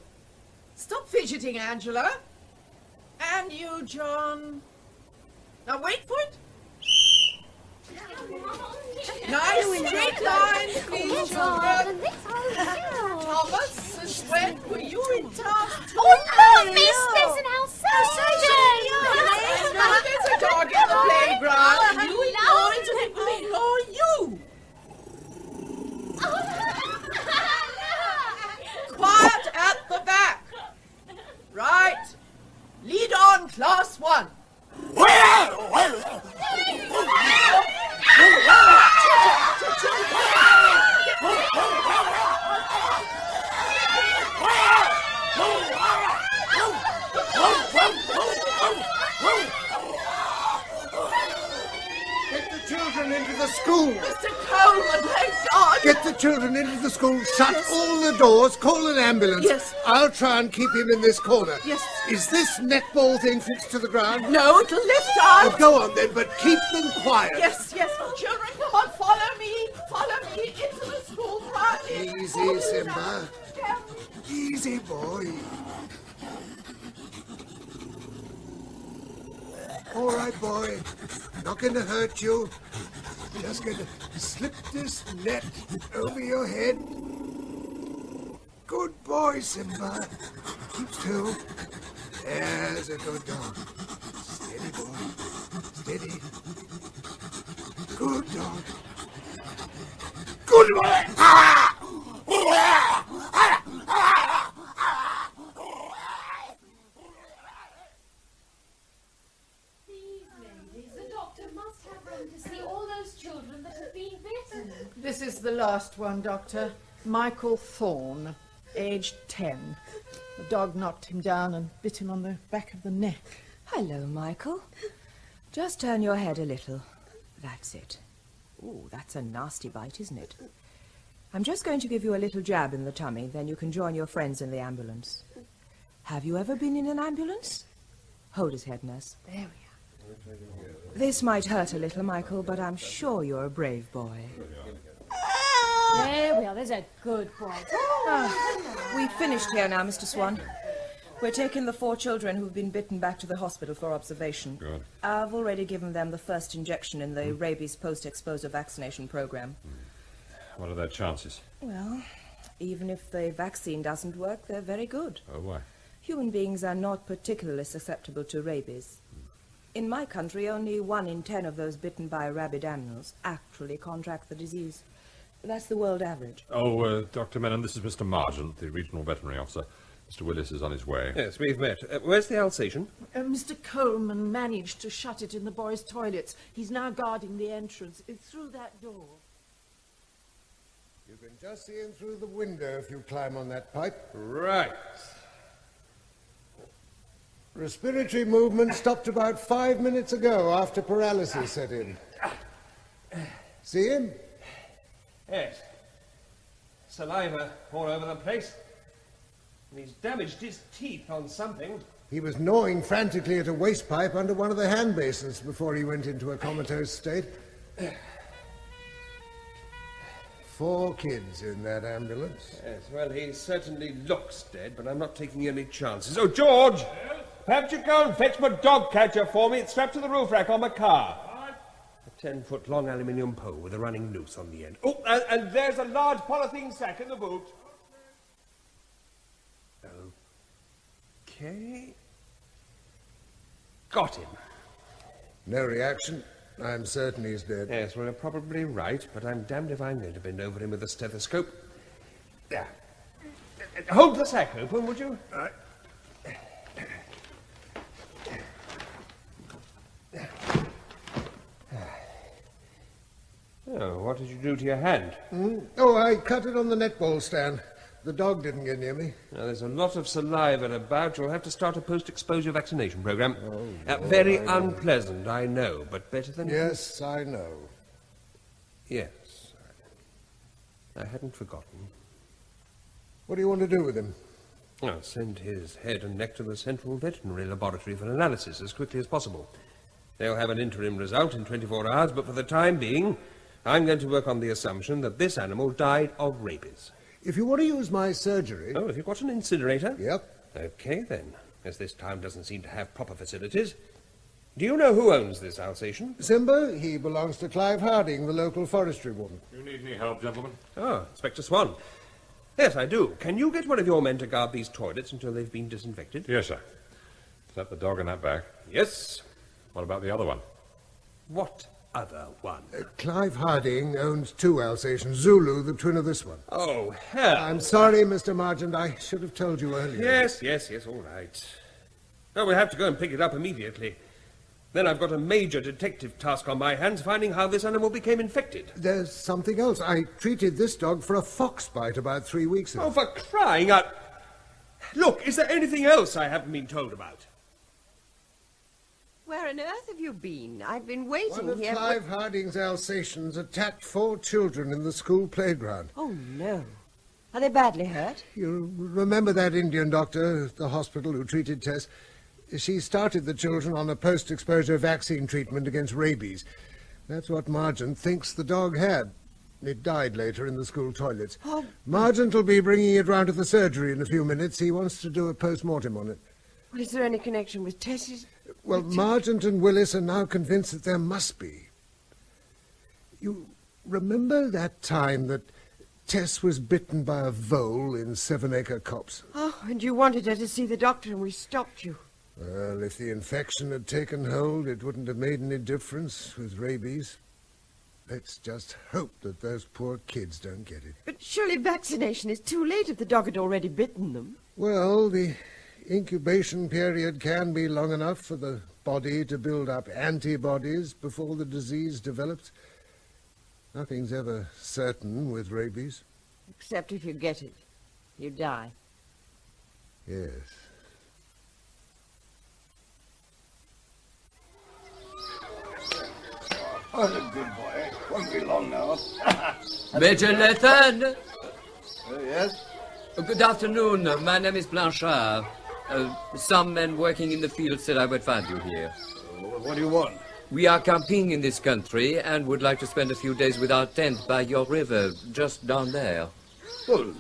Stop fidgeting, Angela. And you, John. Now wait for it. Nice straight lines, please, children. Thomas and Swann, were you in town too? Oh, no, miss, there's an outside. There's a dog in the playground. You ignore it and it will ignore you. Quiet at the back. Right. Lead on, class 1. Get the children into the school. Mr. Coleman, thank God. Get the children into the school. Shut all the doors. Call an ambulance. Yes. I'll try and keep him in this corner. Yes. Is this netball thing fixed to the ground? No, it'll lift out. Oh, go on then, but keep them quiet. Yes, yes. Children, come on, follow me. Follow me into the school quietly. Easy, Simba. Easy, boy. All right, boy. Not going to hurt you. Just going to slip this net over your head. Good boy, Simba. Keep still. There's a good dog. Steady, boy. Steady. Good dog. Good boy. The doctor must have room to see all those children that have been bitten. This is the last one, Doctor. Michael Thorne, aged 10. The dog knocked him down and bit him on the back of the neck. Hello, Michael. Just turn your head a little. That's it. Ooh, that's a nasty bite, isn't it? I'm just going to give you a little jab in the tummy, then you can join your friends in the ambulance. Have you ever been in an ambulance? Hold his head, nurse. There we are. This might hurt a little, Michael, but I'm sure you're a brave boy. There we are. There's a good boy. We've finished here now, Mr. Swann. We're taking the 4 children who've been bitten back to the hospital for observation. Good. I've already given them the first injection in the rabies post-exposure vaccination program. What are their chances? Well, even if the vaccine doesn't work, they're very good. Oh, why? Human beings are not particularly susceptible to rabies. In my country, only 1 in 10 of those bitten by rabid animals actually contract the disease. That's the world average. Oh, Dr. Menon, this is Mr. Margent, the regional veterinary officer. Mr. Willis is on his way. Yes, we've met. Where's the Alsatian? Mr. Coleman managed to shut it in the boys' toilets. He's now guarding the entrance. It's through that door. You can just see him through the window if you climb on that pipe. Right. Respiratory movement stopped about 5 minutes ago after paralysis set in. See him? Yes. Saliva all over the place. And he's damaged his teeth on something. He was gnawing frantically at a waste pipe under one of the hand basins before he went into a comatose state. 4 kids in that ambulance. Yes, well, he certainly looks dead, but I'm not taking any chances. Oh, George! Perhaps you go and fetch my dog catcher for me. It's strapped to the roof rack on my car. A 10-foot long aluminium pole with a running noose on the end. Oh, and there's a large polythene sack in the boot. Okay. Got him. No reaction. I'm certain he's dead. Yes, well, you're probably right, but I'm damned if I'm going to bend over him with a stethoscope. There. Hold the sack open, would you? Right. Oh, what did you do to your hand? Oh, I cut it on the netball stand. The dog didn't get near me. Now, there's a lot of saliva about. You'll have to start a post-exposure vaccination program. Very unpleasant, I know, but better than... Yes, I know. Yes. I hadn't forgotten. What do you want to do with him? I'll send his head and neck to the Central Veterinary Laboratory for analysis as quickly as possible. They'll have an interim result in 24 hours, but for the time being, I'm going to work on the assumption that this animal died of rabies. If you want to use my surgery... Oh, have you got an incinerator? Yep. Okay, then, as this town doesn't seem to have proper facilities. Do you know who owns this Alsatian? Simba, he belongs to Clive Harding, the local forestry warden. You need any help, gentlemen? Oh, Inspector Swann. Yes, I do. Can you get one of your men to guard these toilets until they've been disinfected? Yes, sir. Is that the dog in that bag? Yes. What about the other one? What other one? Clive Harding owns 2 Alsatians. Zulu, the twin of this one. Oh, hell. I'm sorry, Mr. Margent. I should have told you earlier. Yes, all right. No, we'll have to go and pick it up immediately. Then I've got a major detective task on my hands, finding how this animal became infected. There's something else. I treated this dog for a fox bite about 3 weeks ago. Oh, for crying out... Look, is there anything else I haven't been told about? Where on earth have you been? I've been waiting One of here... Clive Harding's Alsatians attacked 4 children in the school playground. Oh, no. Are they badly hurt? You remember that Indian doctor at the hospital who treated Tess? She started the children on a post-exposure vaccine treatment against rabies. That's what Margent thinks the dog had. It died later in the school toilets. Oh. Margent will be bringing it round to the surgery in a few minutes. He wants to do a post-mortem on it. Well, is there any connection with Tess's... Well, Margent and Willis are now convinced that there must be. You remember that time that Tess was bitten by a vole in 7 Acre Copse? Oh, and you wanted her to see the doctor and we stopped you. Well, if the infection had taken hold, it wouldn't have made any difference with rabies. Let's just hope that those poor kids don't get it. But surely vaccination is too late if the dog had already bitten them. Well, the incubation period can be long enough for the body to build up antibodies before the disease develops. Nothing's ever certain with rabies. Except if you get it. You die. Yes. Oh, a good boy. Won't be long now. Major Lathan! Yes? Good afternoon. My name is Blanchard. Some men working in the field said I would find you here. What do you want? We are camping in this country and would like to spend a few days with our tent by your river, just down there. Well,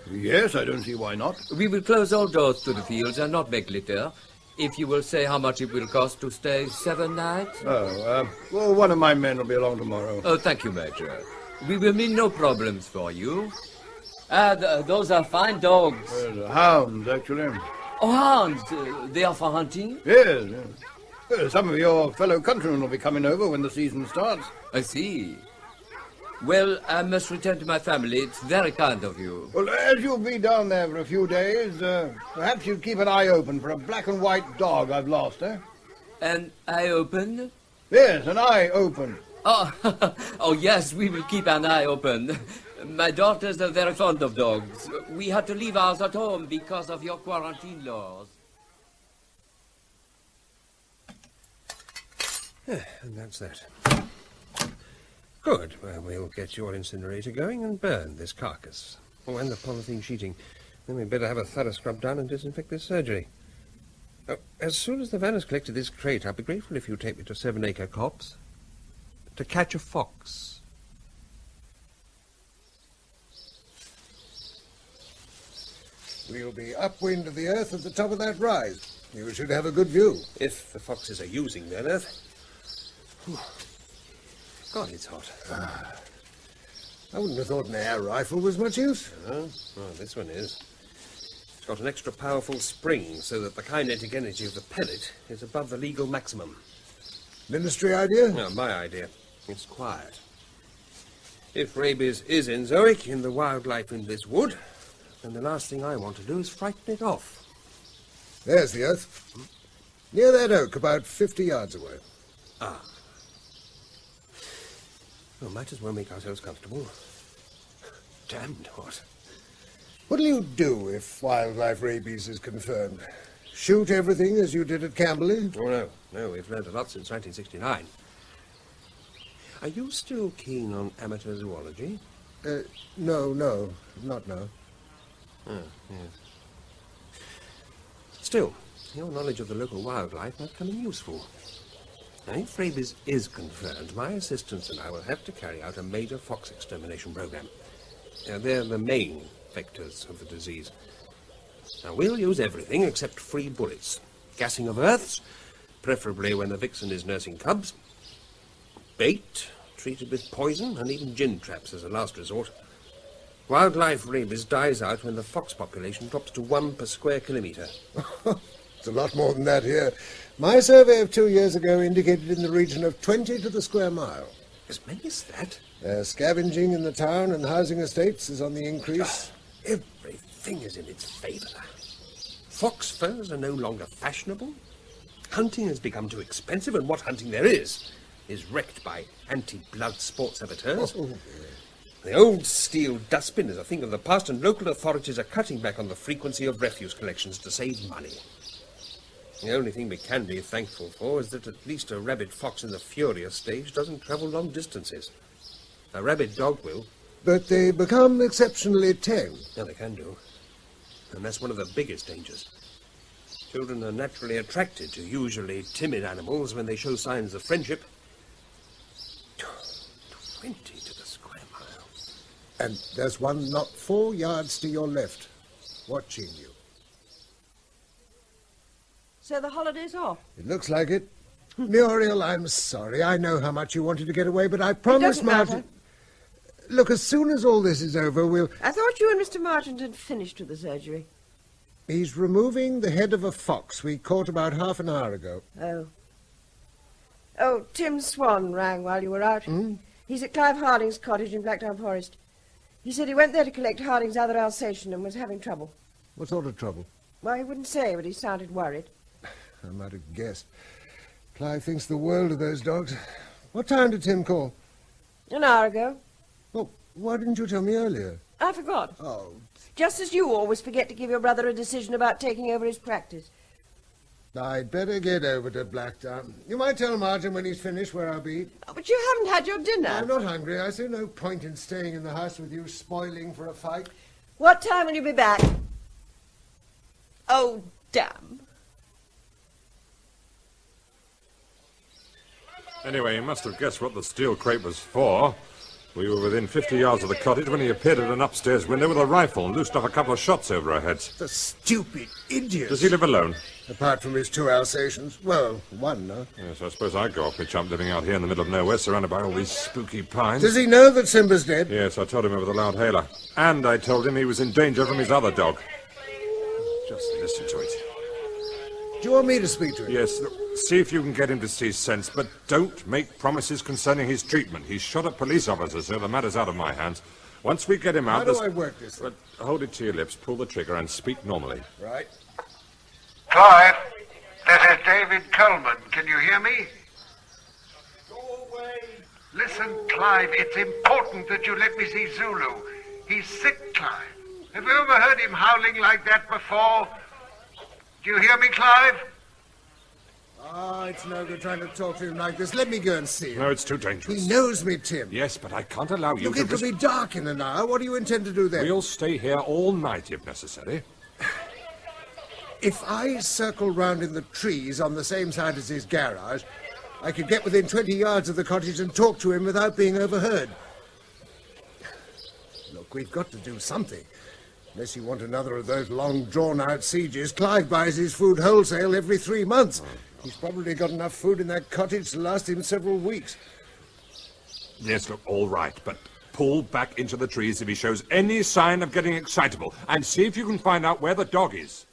yes, I don't see why not. We will close all doors to the fields and not make litter. If you will say how much it will cost to stay 7 nights? Well, one of my men will be along tomorrow. Oh, thank you, Major. We will mean no problems for you. Those are fine dogs. Hounds, actually. Oh, hounds. They are for hunting? Yes, yes. Some of your fellow countrymen will be coming over when the season starts. I see. Well, I must return to my family. It's very kind of you. Well, as you'll be down there for a few days, perhaps you'd keep an eye open for a black and white dog I've lost, eh? An eye open? Yes, an eye open. Oh, oh yes, we will keep an eye open. My daughters are very fond of dogs. We had to leave ours at home because of your quarantine laws. And that's that. Good. Well, we'll get your incinerator going and burn this carcass. Oh, and the polythene sheeting. Then we'd better have a thorough scrub done and disinfect this surgery. Oh, as soon as the van has collected this crate, I'll be grateful if you take me to 7 Acre Copse to catch a fox. We'll be upwind of the earth at the top of that rise. You should have a good view. If the foxes are using their earth. God, it's hot. I wouldn't have thought an air rifle was much use. Oh, well, this one is. It's got an extra powerful spring so that the kinetic energy of the pellet is above the legal maximum. Ministry idea? No, my idea. It's quiet. If rabies is enzoic in the wildlife in this wood, then the last thing I want to do is frighten it off. There's the earth. Near that oak, about 50 yards away. Ah. Well, might as well make ourselves comfortable. Damned hot. What'll you do if wildlife rabies is confirmed? Shoot everything as you did at Camberley? Oh, no, we've learned a lot since 1969. Are you still keen on amateur zoology? No, not now. Oh, yes. Still, your knowledge of the local wildlife might come in useful. Now, if rabies is confirmed, my assistants and I will have to carry out a major fox extermination program. They're the main vectors of the disease. Now, we'll use everything except free bullets. Gassing of earths, preferably when the vixen is nursing cubs. Bait, treated with poison, and even gin traps as a last resort. Wildlife rabies dies out when the fox population drops to 1 per square kilometre. It's a lot more than that here. My survey of 2 years ago indicated in the region of 20 to the square mile. As many as that? Scavenging in the town and housing estates is on the increase. Everything is in its favour. Fox furs are no longer fashionable. Hunting has become too expensive, and what hunting there is wrecked by anti-blood sports amateurs. The old steel dustbin is a thing of the past, and local authorities are cutting back on the frequency of refuse collections to save money. The only thing we can be thankful for is that at least a rabid fox in the furious stage doesn't travel long distances. A rabid dog will. But they become exceptionally tame. Yeah, they can do. And that's one of the biggest dangers. Children are naturally attracted to usually timid animals when they show signs of friendship. 20 to the square mile. And there's one not 4 yards to your left, watching you. So the holiday's off? It looks like it. Muriel, I'm sorry. I know how much you wanted to get away, but I promised Margent... Look, as soon as all this is over, we'll... I thought you and Mr. Margent had finished with the surgery. He's removing the head of a fox we caught about half an hour ago. Oh. Oh, Tim Swann rang while you were out. He's at Clive Harding's cottage in Blackdown Forest. He said he went there to collect Harding's other Alsatian and was having trouble. What sort of trouble? Well, he wouldn't say, but he sounded worried. I might have guessed. Clive thinks the world of those dogs. What time did Tim call? An hour ago. Well, why didn't you tell me earlier? I forgot. Oh. Just as you always forget to give your brother a decision about taking over his practice. I'd better get over to Blacktown. You might tell Margent when he's finished where I'll be. Oh, but you haven't had your dinner. I'm not hungry. I see no point in staying in the house with you spoiling for a fight. What time will you be back? Oh, damn. Anyway, you must have guessed what the steel crate was for. We were within 50 yards of the cottage when he appeared at an upstairs window with a rifle and loosed off a couple of shots over our heads. The stupid idiot. Does he live alone? Apart from his 2 Alsatians. Well, one, no? Yes, I suppose I'd go off my chump living out here in the middle of nowhere, surrounded by all these spooky pines. Does he know that Simba's dead? Yes, I told him over the loud hailer. And I told him he was in danger from his other dog. Just listen to it. Do you want me to speak to him? Yes, look, see if you can get him to see sense, but don't make promises concerning his treatment. He's shot at police officers, so the matter's out of my hands. Once we get him out... How do I work this thing? But hold it to your lips, pull the trigger, and speak normally. Right. Clive, this is David Coleman. Can you hear me? Go away. Listen, Clive, it's important that you let me see Zulu. He's sick, Clive. Have you ever heard him howling like that before? Do you hear me, Clive? Ah, it's no good trying to talk to him like this. Let me go and see him. No, it's too dangerous. He knows me, Tim. Yes, but I can't allow you Look, to... it could be dark in an hour. What do you intend to do then? We'll stay here all night, if necessary. If I circle round in the trees on the same side as his garage, I could get within 20 yards of the cottage and talk to him without being overheard. Look, we've got to do something. Unless you want another of those long, drawn-out sieges, Clive buys his food wholesale every 3 months. He's probably got enough food in that cottage to last him several weeks. Yes, look, all right, but pull back into the trees if he shows any sign of getting excitable, and see if you can find out where the dog is.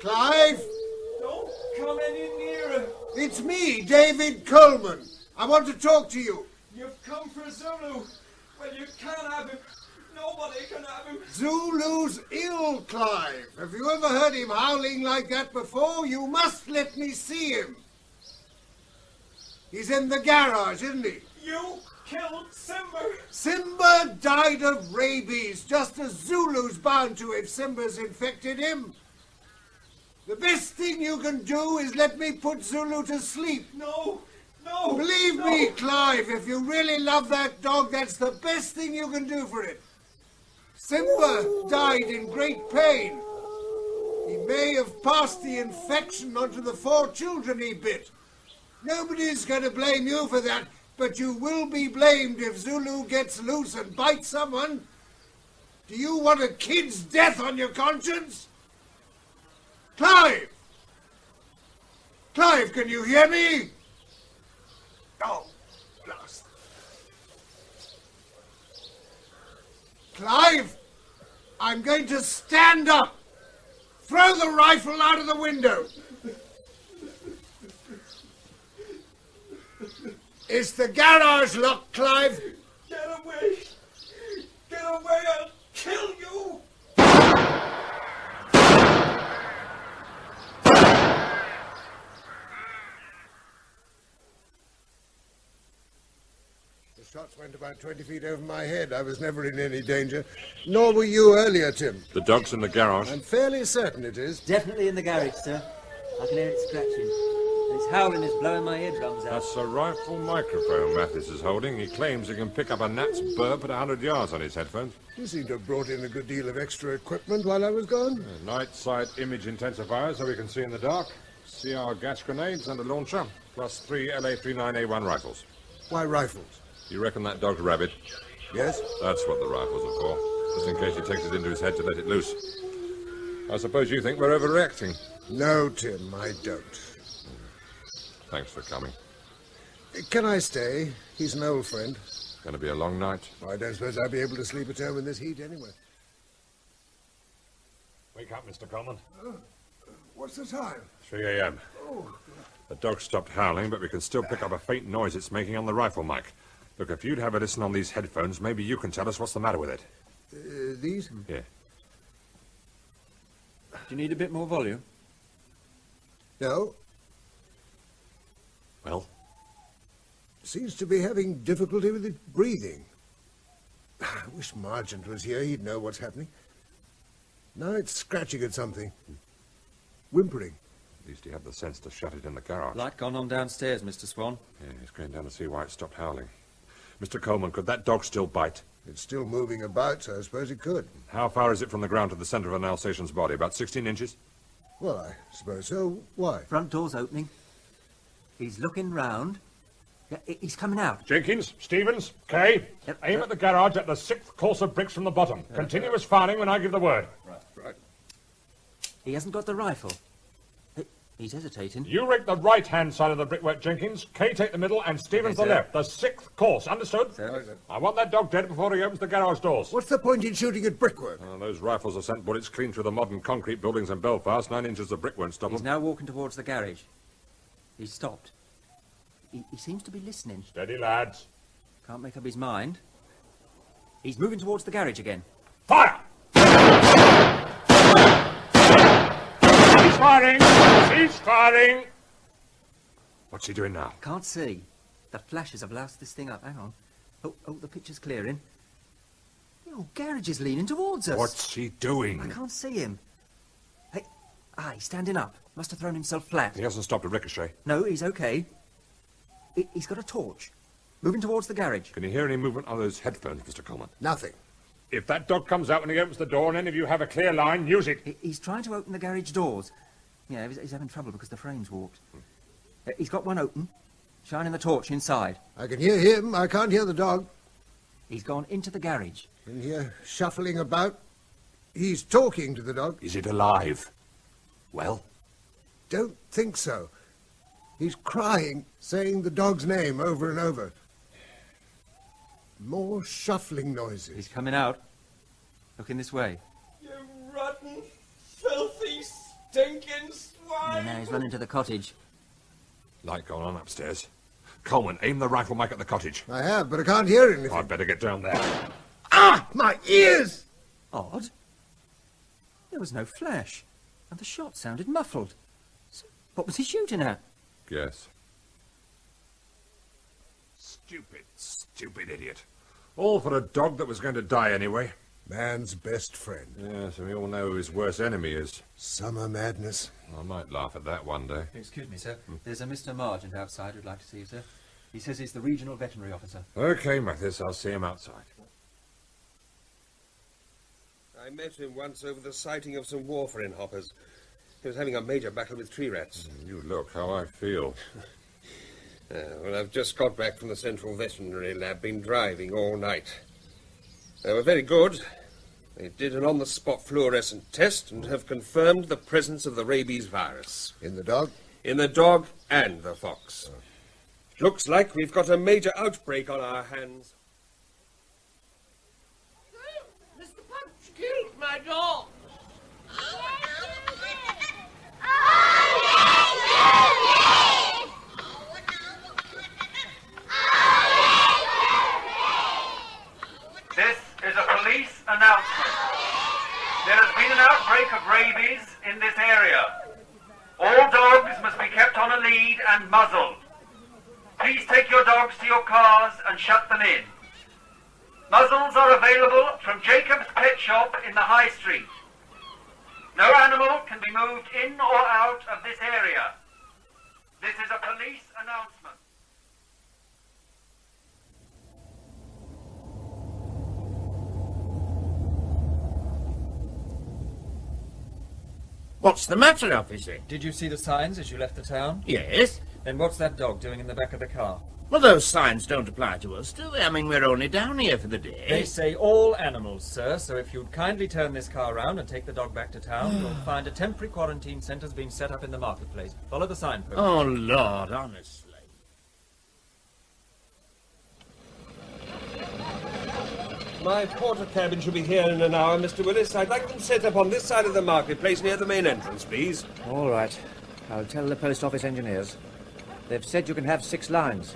Clive! Don't come any nearer. It's me, David Coleman. I want to talk to you. You've come for Zulu. Well, you can't have him. Nobody can have him. Zulu's ill, Clive. Have you ever heard him howling like that before? You must let me see him. He's in the garage, isn't he? You killed Simba. Simba died of rabies, just as Zulu's bound to if Simba's infected him. The best thing you can do is let me put Zulu to sleep. No. No! Believe me, Clive, if you really love that dog, that's the best thing you can do for it. Simba died in great pain. He may have passed the infection onto the 4 children he bit. Nobody's going to blame you for that, but you will be blamed if Zulu gets loose and bites someone. Do you want a kid's death on your conscience? Clive! Clive, can you hear me? Oh, blast. Clive, I'm going to stand up. Throw the rifle out of the window. Is the garage locked, Clive? Get away. Get away, I'll kill you. The shots went about 20 feet over my head. I was never in any danger. Nor were you earlier, Tim. The dog's in the garage. I'm fairly certain it is. Definitely in the garage, sir. I can hear it scratching. And its howling is blowing my eardrums out. That's a rifle microphone Mathis is holding. He claims he can pick up a gnat's burp at 100 yards on his headphones. You seem to have brought in a good deal of extra equipment while I was gone. Night sight image intensifier so we can see in the dark. CR gas grenades and a launcher, plus 3 LA-39A1 rifles. Why rifles? You reckon that dog's rabid? Yes. That's what the rifles are for, just in case he takes it into his head to let it loose. I suppose you think we're overreacting. No, Tim, I don't. Thanks for coming. Can I stay? He's an old friend. Going to be a long night. I don't suppose I'll be able to sleep at home in this heat anyway. Wake up, Mr. Coleman. What's the time? 3 a.m. Oh. The dog stopped howling, but we can still pick up a faint noise it's making on the rifle mic. Look, if you'd have a listen on these headphones, maybe you can tell us what's the matter with it. These? Yeah. Do you need a bit more volume? No. Well? Seems to be having difficulty with its breathing. I wish Margent was here. He'd know what's happening. Now it's scratching at something. Whimpering. At least he had the sense to shut it in the garage. Light gone on downstairs, Mr. Swann. Yeah, he's going down to see why it stopped howling. Mr. Coleman, could that dog still bite? It's still moving about, so I suppose it could. How far is it from the ground to the centre of an Alsatian's body? About 16 inches? Well, I suppose so. Why? Front door's opening. He's looking round. Yeah, he's coming out. Jenkins, Stevens, Kay, aim at the garage at the 6th course of bricks from the bottom. Continuous firing when I give the word. Right. He hasn't got the rifle. He's hesitating. You rake the right-hand side of the brickwork, Jenkins. Kay take the middle and Stevens the left. The 6th course, understood? Sir. I want that dog dead before he opens the garage doors. What's the point in shooting at brickwork? Those rifles have sent bullets clean through the modern concrete buildings in Belfast. 9 inches of brick won't stop He's them. now walking towards the garage. He's stopped. He seems to be listening. Steady, lads. Can't make up his mind. He's moving towards the garage again. Fire! He's firing! He's firing! What's he doing now? Can't see. The flashes have lasted this thing up. Hang on. Oh, the picture's clearing. The old garage is leaning towards us. What's he doing? I can't see him. Hey, he's standing up. Must have thrown himself flat. He hasn't stopped a ricochet. No, he's okay. He's got a torch. Moving towards the garage. Can you hear any movement on those headphones, Mr. Coleman? Nothing. If that dog comes out when he opens the door and any of you have a clear line, use it. He's trying to open the garage doors. Yeah, he's having trouble because the frame's warped. He's got one open, shining the torch inside. I can hear him. I can't hear the dog. He's gone into the garage. Can hear shuffling about. He's talking to the dog. Is it alive? Well? Don't think so. He's crying, saying the dog's name over and over. More shuffling noises. He's coming out. Looking this way. You rotten, filthy, stinking swine! Yeah, now he's running to the cottage. Light going on upstairs. Coleman, aim the rifle mic at the cottage. I have, but I can't hear anything. I'd better get down there. Ah! My ears! Odd. There was no flash, and the shot sounded muffled. So what was he shooting at? Guess. Stupid idiot. All for a dog that was going to die anyway. Man's best friend. Yes, and we all know who his worst enemy is. Summer madness. I might laugh at that one day. Excuse me, sir. There's a Mr. Margent outside who'd like to see you, sir. He says he's the regional veterinary officer. Okay, Mathis, I'll see him outside. I met him once over the sighting of some warfarin hoppers. He was having a major battle with tree rats. You look how I feel. Well, I've just got back from the Central Veterinary Lab. Been driving all night. They were very good. They did an on-the-spot fluorescent test and have confirmed the presence of the rabies virus. In the dog? In the dog and the fox. Looks like we've got a major outbreak on our hands. Mr. Punch killed my dog. This is a police announcement. There has been an outbreak of rabies in this area. All dogs must be kept on a lead and muzzled. Please take your dogs to your cars and shut them in. Muzzles are available from Jacob's Pet Shop in the High Street. No animal can be moved in or out of this area. This is a police announcement. What's the matter, officer? Did you see the signs as you left the town? Yes. Then what's that dog doing in the back of the car? Well, those signs don't apply to us, do they? I mean, we're only down here for the day. They say all animals, sir, so if you'd kindly turn this car round and take the dog back to town, you'll find a temporary quarantine centre's been set up in the marketplace. Follow the signpost. Oh, Lord, honestly. My porter cabin should be here in an hour, Mr. Willis. I'd like them set up on this side of the marketplace near the main entrance, please. All right. I'll tell the post office engineers. They've said you can have 6 lines.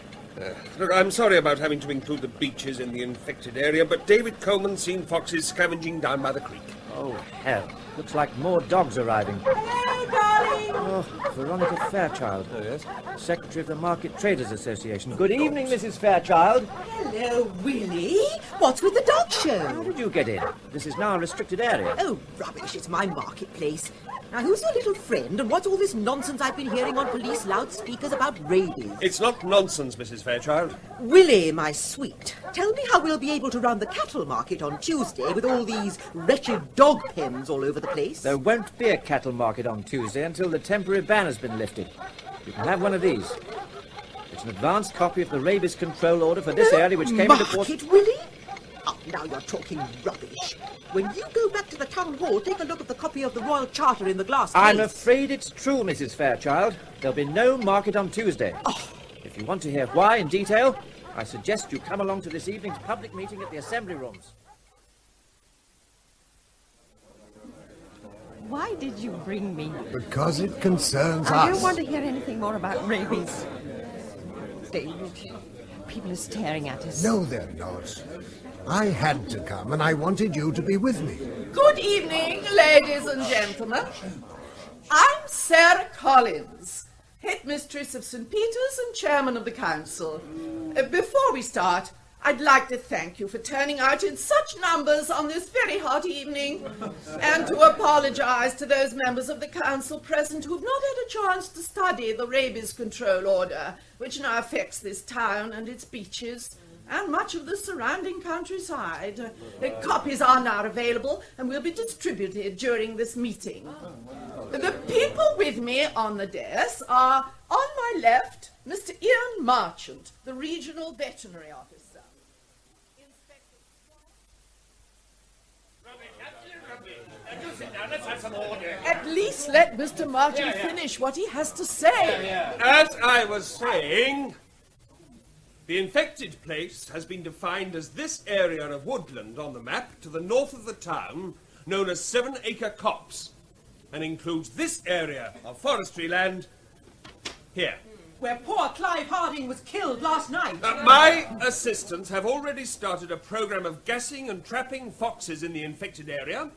Look, I'm sorry about having to include the beaches in the infected area, but David Coleman's seen foxes scavenging down by the creek. Oh, hell. Looks like more dogs arriving. Hello, darling. Oh, Veronica Fairchild. Oh, yes? Secretary of the Market Traders Association. Good evening, Mrs. Fairchild. Hello, Willie. What's with the dog show? How did you get in? This is now a restricted area. Oh, rubbish. It's my marketplace. Now, who's your little friend, and what's all this nonsense I've been hearing on police loudspeakers about rabies? It's not nonsense, Mrs. Fairchild. Willie, my sweet, tell me how we'll be able to run the cattle market on Tuesday with all these wretched dog pens all over the place. There won't be a cattle market on Tuesday until the temporary ban has been lifted. You can have one of these. It's an advanced copy of the rabies control order for this area which came into force... Market, Willie? Oh, now you're talking rubbish. When you go back to the town hall, take a look at the copy of the Royal Charter in the glass case. I'm afraid it's true, Mrs. Fairchild. There'll be no market on Tuesday. Oh. If you want to hear why in detail, I suggest you come along to this evening's public meeting at the Assembly Rooms. Why did you bring me? Because it concerns us. I don't want to hear anything more about rabies. David, people are staring at us. No, they're not. I had to come, and I wanted you to be with me. Good evening, ladies and gentlemen. I'm Sarah Collins, headmistress of St. Peter's and chairman of the council. Before we start, I'd like to thank you for turning out in such numbers on this very hot evening, and to apologise to those members of the council present who've not had a chance to study the rabies control order, which now affects this town and its beaches, and much of the surrounding countryside. Copies are now available and will be distributed during this meeting. The people with me on the desk are, on my left, Mr. Ian Margent, the Regional Veterinary Officer. At least let Mr. Margent finish what he has to say. As I was saying, the infected place has been defined as this area of woodland on the map to the north of the town, known as 7 Acre Copse, and includes this area of forestry land here. Where poor Clive Harding was killed last night. My assistants have already started a program of gassing and trapping foxes in the infected area,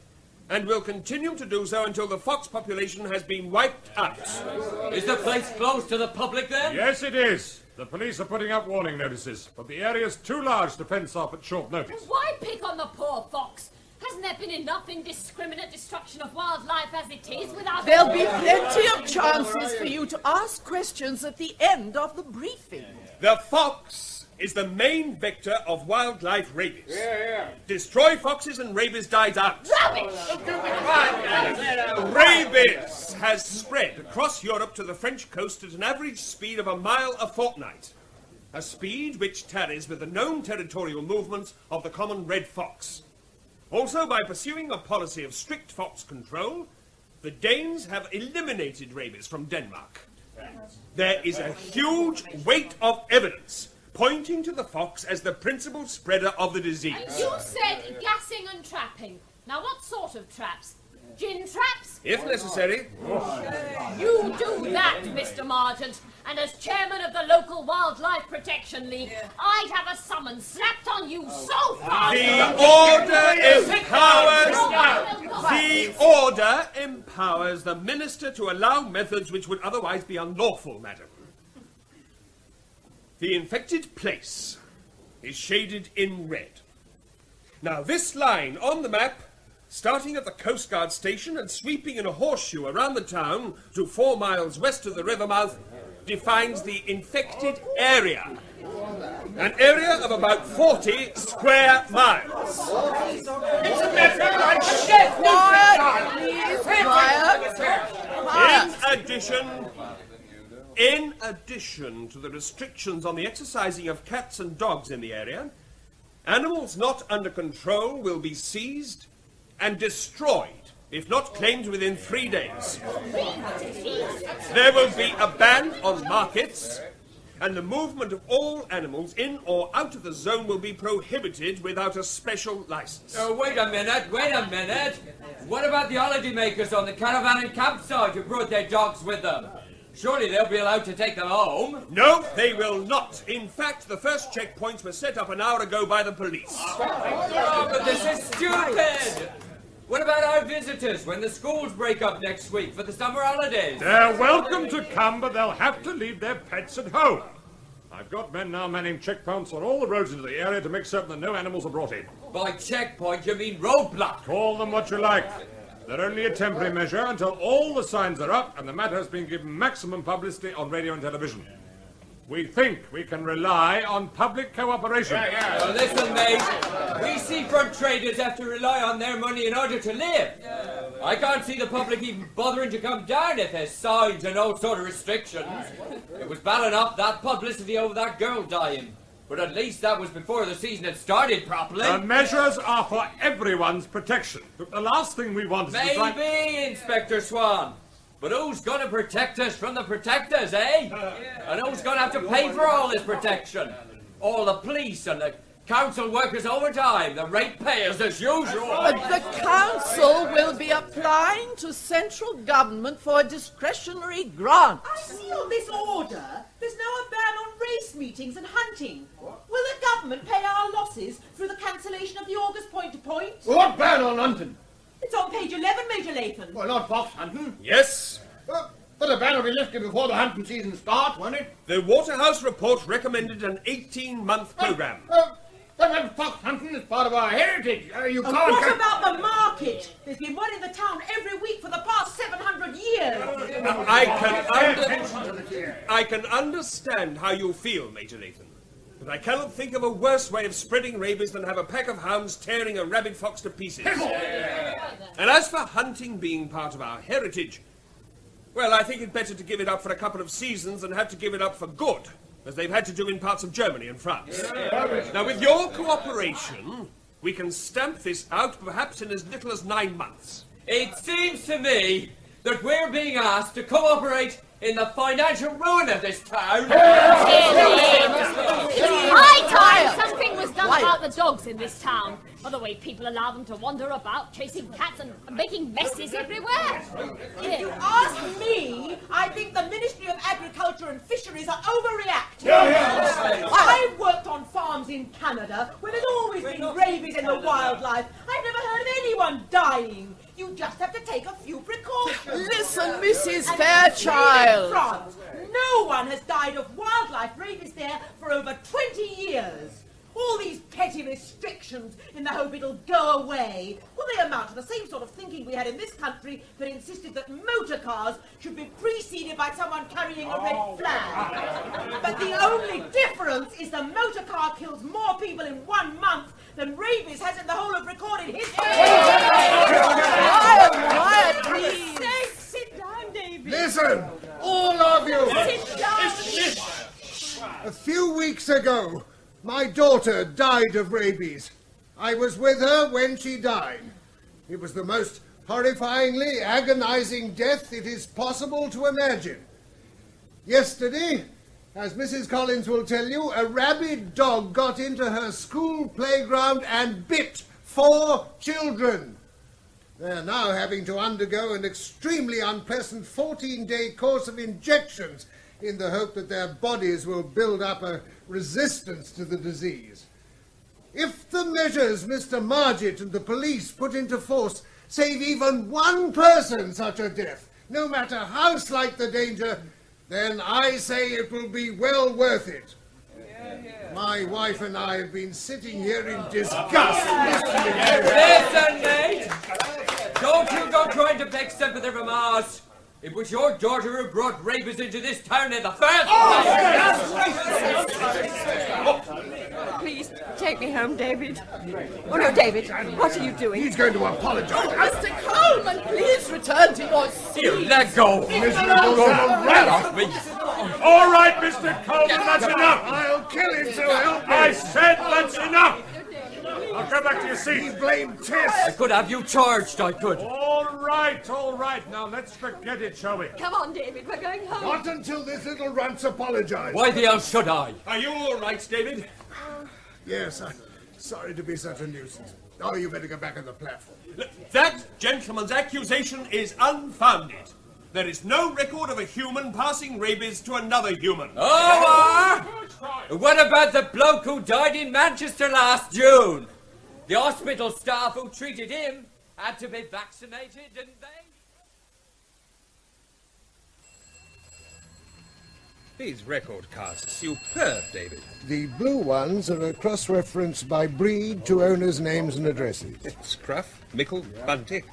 and will continue to do so until the fox population has been wiped out. Is the place closed to the public then? Yes, it is. The police are putting up warning notices, but the area's too large to fence off at short notice. Why pick on the poor fox? Hasn't there been enough indiscriminate destruction of wildlife as it is without... There'll be plenty of chances for you to ask questions at the end of the briefing. The fox is the main vector of wildlife rabies. Destroy foxes and rabies dies out. Rubbish! Rabies has spread across Europe to the French coast at an average speed of a mile a fortnight. A speed which tallies with the known territorial movements of the common red fox. Also, by pursuing a policy of strict fox control, the Danes have eliminated rabies from Denmark. There is a huge weight of evidence pointing to the fox as the principal spreader of the disease. You said gassing and trapping. Now what sort of traps? Gin traps? If necessary. You do that, Mr. Margent. And as chairman of the local Wildlife Protection League, I'd have a summons slapped on you so fast. The order empowers the minister to allow methods which would otherwise be unlawful, madam. The infected place is shaded in red. Now, this line on the map, starting at the Coast Guard station and sweeping in a horseshoe around the town to 4 miles west of the river mouth, defines the infected area. An area of about 40 square miles. It's a method like In addition to the restrictions on the exercising of cats and dogs in the area, animals not under control will be seized and destroyed if not claimed within 3 days. There will be a ban on markets, and the movement of all animals in or out of the zone will be prohibited without a special license. Oh, wait a minute. What about the holidaymakers on the caravan and campsite who brought their dogs with them? Surely they'll be allowed to take them home. No, they will not. In fact, the first checkpoints were set up an hour ago by the police. Oh, but this is stupid! What about our visitors when the schools break up next week for the summer holidays? They're welcome to come, but they'll have to leave their pets at home. I've got men now manning checkpoints on all the roads into the area to make certain that no animals are brought in. By checkpoint, you mean roadblock? Call them what you like. They're only a temporary measure until all the signs are up and the matter has been given maximum publicity on radio and television. We think we can rely on public cooperation. Well, listen, mate. We seafront traders have to rely on their money in order to live. I can't see the public even bothering to come down if there's signs and all sort of restrictions. It was bad enough, that publicity over that girl dying. But at least that was before the season had started properly. The measures are for everyone's protection. But the last thing we want is to try... Maybe, Inspector Swann. But who's going to protect us from the protectors, eh? And who's going to have to pay for all this protection? All the police and the council workers overtime, the ratepayers as usual. The council will be applying to central government for a discretionary grant. I see on this order there's now a ban on race meetings and hunting. Will the government pay our losses through the cancellation of the August point-to-point? What ban on hunting? It's on page 11, Major Lathan. Well, not fox hunting. Yes. But the ban will be lifted before the hunting season starts, won't it? The Waterhouse report recommended an 18-month programme. But fox hunting is part of our heritage. You And can't... what about the market? There's been one in the town every week for the past 700 years. I can understand how you feel, Major Lathan. But I cannot think of a worse way of spreading rabies than have a pack of hounds tearing a rabid fox to pieces. And as for hunting being part of our heritage, well, I think it better to give it up for a couple of seasons than have to give it up for good, as they've had to do in parts of Germany and France. Now, with your cooperation, we can stamp this out perhaps in as little as 9 months. It seems to me that we're being asked to cooperate in the financial ruin of this town. High time something was done about the dogs in this town. Or the way people allow them to wander about, chasing cats and making messes everywhere. If you ask me, I think the Ministry of Agriculture and Fisheries are overreacting. I've worked on farms in Canada where there's always been rabies in the wildlife. I've never heard of anyone dying. You just have to take a few precautions. Listen, Mrs. And Fairchild. in France, no one has died of wildlife rabies there for over 20 years. All these petty restrictions in the hope it'll go away, well, they amount to the same sort of thinking we had in this country that insisted that motor cars should be preceded by someone carrying a red flag. But the only difference is the motor car kills more people in 1 month than rabies has in the whole of recorded history. Quiet, please. Sit down, David. Listen, all of you. Sit down. A few weeks ago, my daughter died of rabies. I was with her when she died. It was the most horrifyingly agonizing death it is possible to imagine. Yesterday, as Mrs. Collins will tell you, a rabid dog got into her school playground and bit 4 children. They're now having to undergo an extremely unpleasant 14-day course of injections in the hope that their bodies will build up a resistance to the disease. If the measures Mr. Margent and the police put into force save even one person such a death, no matter how slight the danger, then I say it will be well worth it. My wife and I have been sitting here in disgust. Listen, mate! Don't you go trying to beg sympathy from us. It was your daughter who brought rabies into this town in the first place! Please, take me home, David. Oh, no, David, what are you doing? He's going to apologize. Mr. Coleman, please return to your seat. You let go! Miserable rat off me! All right, Mr. Coleman, that's enough! I'll kill him, so help me! I said that's enough! Now go back to your seat. He blamed Tess. I could have you charged, I could. All right. Now let's forget it, shall we? Come on, David, we're going home. Not until this little runt's apologized. Why the hell should I? Are you all right, David? Yes, I'm sorry to be such a nuisance. Oh, you better go back on the platform. That gentleman's accusation is unfounded. There is no record of a human passing rabies to another human. Oh, what about the bloke who died in Manchester last June? The hospital staff who treated him Had to be vaccinated, didn't they? These record cards are superb, David. The blue ones are a cross-reference by breed to owners' names and addresses. Scruff, Mickle, Bunty.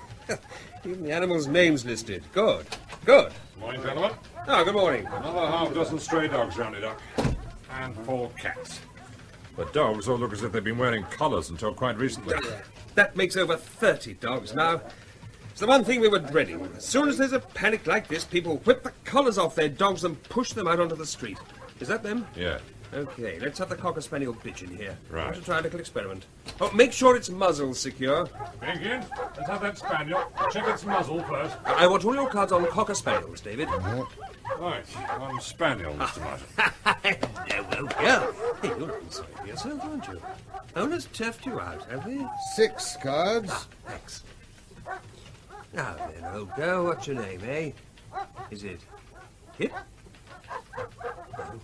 Even the animals' names listed. Good. Good. Morning, gentlemen. Oh, good morning. Another half dozen stray dogs rounded up. And 4 cats. The dogs all look as if they've been wearing collars until quite recently. That makes over 30 dogs now. It's the one thing we were dreading. As soon as there's a panic like this, people whip the collars off their dogs and push them out onto the street. Is that them? Yeah. Okay, let's have the Cocker Spaniel bitch in here. Right. I want to try a little experiment. Oh, make sure its muzzle's secure. Begin. Let's have that spaniel. Check its muzzle first. I want all your cards on Cocker Spaniels, David. Right, on spaniel, Mr. Margent. Yeah. Hey, you're looking sorry for yourself, aren't you? Owners turfed you out, have they? 6 cards. Thanks. Now then, old girl, what's your name, eh? Is it Hip? No.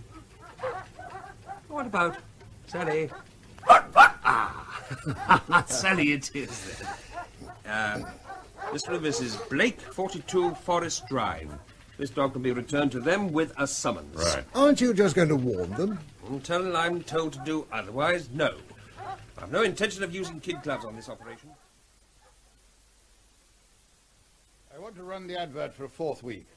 What about Sally? Ah, Sally it is then. Mr. and Mrs. Blake, 42 Forest Drive. This dog can be returned to them with a summons. Right. Aren't you just going to warn them? Until I'm told to do otherwise, no. I've no intention of using kid gloves on this operation. I want to run the advert for a 4th week.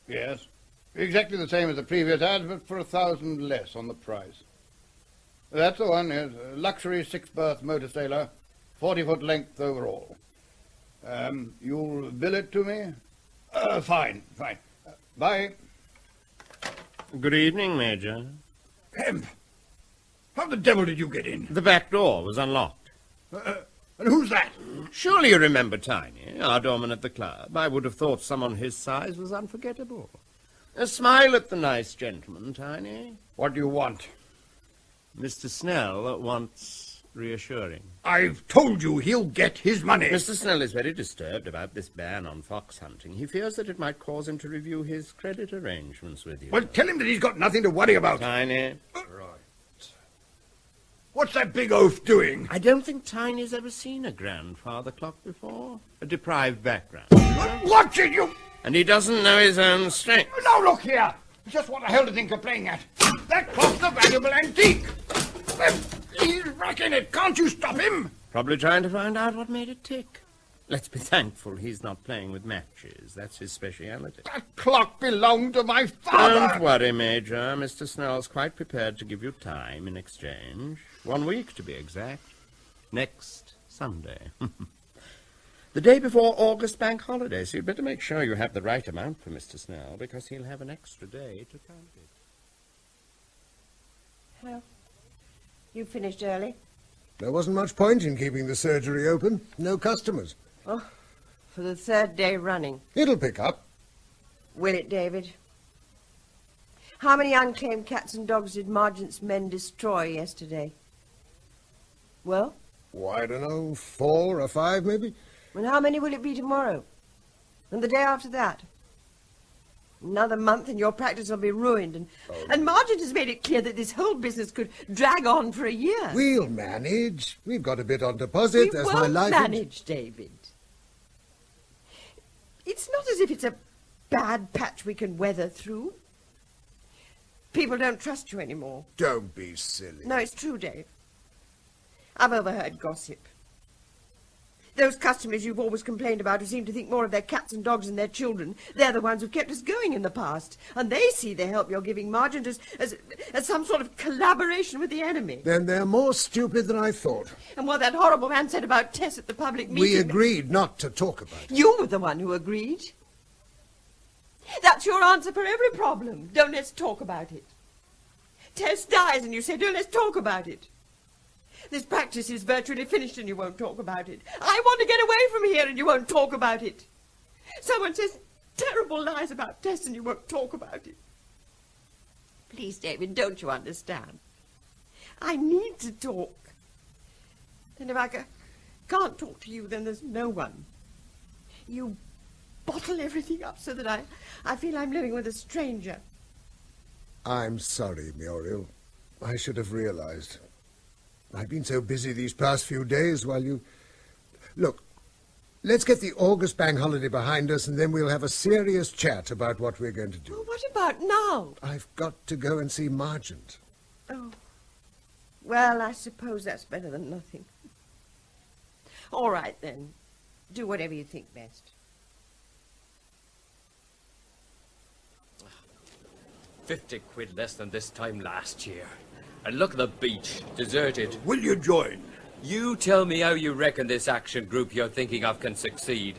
Yes. Exactly the same as the previous ad, but for 1,000 less on the price. That's the one, yes. A luxury 6-berth motor sailor, 40-foot length overall. You'll bill it to me? Fine. Bye. Good evening, Major. Kemp, how the devil did you get in? The back door was unlocked. And who's that? Surely you remember Tiny, our doorman at the club. I would have thought someone his size was unforgettable. Smile at the nice gentleman, Tiny. What do you want? Mr. Snell wants reassuring. I've told you he'll get his money. Mr. Snell is very disturbed about this ban on fox hunting. He fears that it might cause him to review his credit arrangements with you. Well, tell him that he's got nothing to worry about. Tiny. What's that big oaf doing? I don't think Tiny's ever seen a grandfather clock before. A deprived background. What did you... And he doesn't know his own strength. Now look here. Just what the hell do you think you're playing at? That clock's a valuable antique. He's wrecking it. Can't you stop him? Probably trying to find out what made it tick. Let's be thankful he's not playing with matches. That's his speciality. That clock belonged to my father. Don't worry, Major. Mr. Snell's quite prepared to give you time in exchange. 1 week, to be exact. Next Sunday. The day before August bank holiday, so you'd better make sure you have the right amount for Mr. Snell, because he'll have an extra day to count it. Well, you finished early? There wasn't much point in keeping the surgery open. No customers. Oh, for the 3rd day running. It'll pick up. Will it, David? How many unclaimed cats and dogs did Margent's men destroy yesterday? Well? Oh, I don't know, 4 or 5 maybe? And how many will it be tomorrow? And the day after that? Another month and your practice will be ruined. And Margent has made it clear that this whole business could drag on for a year. We'll manage. We've got a bit on deposit. We won't manage, David. It's not as if it's a bad patch we can weather through. People don't trust you anymore. Don't be silly. No, it's true, Dave. I've overheard gossip. Those customers you've always complained about who seem to think more of their cats and dogs than their children, they're the ones who've kept us going in the past. And they see the help you're giving Margent as some sort of collaboration with the enemy. Then they're more stupid than I thought. And what that horrible man said about Tess at the public meeting... We agreed not to talk about it. You were the one who agreed. That's your answer for every problem. Don't let's talk about it. Tess dies and you say, don't let's talk about it. This practice is virtually finished and you won't talk about it. I want to get away from here and you won't talk about it. Someone says terrible lies about Tess and you won't talk about it. Please, David, don't you understand? I need to talk. And if I can't talk to you, then there's no one. You bottle everything up so that I feel I'm living with a stranger. I'm sorry, Muriel. I should have realized. I've been so busy these past few days while you... Look, Let's get the August bank holiday behind us, and then we'll have a serious chat about what we're going to do. Well, what about now? I've got to go and see Margent. Oh. Well, I suppose that's better than nothing. All right, then. Do whatever you think best. 50 quid less than this time last year. And look at the beach, deserted. Will you join? You tell me how you reckon this action group you're thinking of can succeed.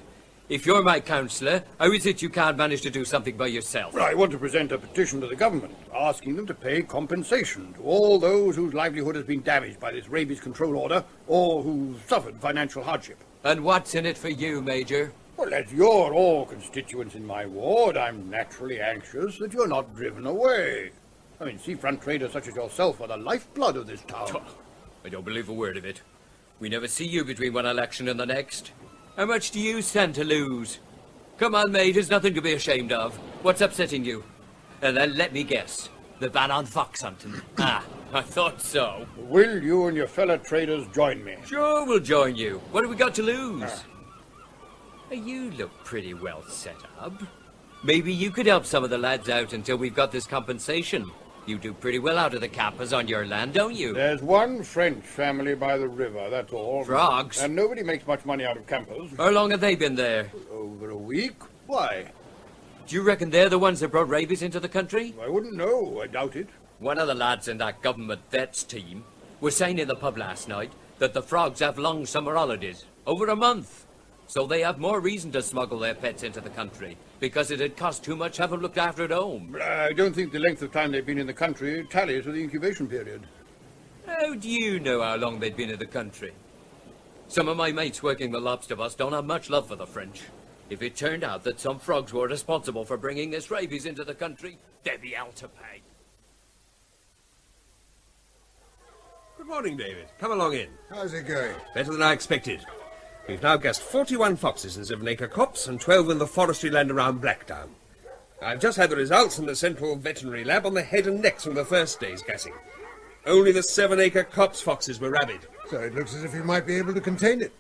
If you're my counsellor, how is it you can't manage to do something by yourself? Well, I want to present a petition to the government, asking them to pay compensation to all those whose livelihood has been damaged by this rabies control order, or who suffered financial hardship. And what's in it for you, Major? Well, as you're all constituents in my ward, I'm naturally anxious that you're not driven away. I mean, seafront traders such as yourself are the lifeblood of this town. I don't believe a word of it. We never see you between one election and the next. How much do you stand to lose? Come on, mate, there's nothing to be ashamed of. What's upsetting you? And then let me guess. The ban on fox hunting. Ah, I thought so. Will you and your fellow traders join me? Sure, we'll join you. What have we got to lose? You look pretty well set up. Maybe you could help some of the lads out until we've got this compensation. You do pretty well out of the cappers on your land, don't you? There's one French family by the river, that's all. Frogs? And nobody makes much money out of campers. How long have they been there? Over a week. Why? Do you reckon they're the ones that brought rabies into the country? I wouldn't know. I doubt it. One of the lads in that government vets team was saying in the pub last night that the frogs have long summer holidays. Over a month. So they have more reason to smuggle their pets into the country, because it'd cost too much to have them looked after at home. I don't think the length of time they've been in the country tallies with the incubation period. How do you know how long they've been in the country? Some of my mates working the lobster bus don't have much love for the French. If it turned out that some frogs were responsible for bringing this rabies into the country, they'd be held to pay. Good morning, David. Come along in. How's it going? Better than I expected. We've now gassed 41 foxes in 7-acre copse and 12 in the forestry land around Blackdown. I've just had the results from the Central Veterinary Lab on the head and necks from the first day's gassing. Only the 7-acre copse foxes were rabid. So it looks as if you might be able to contain it.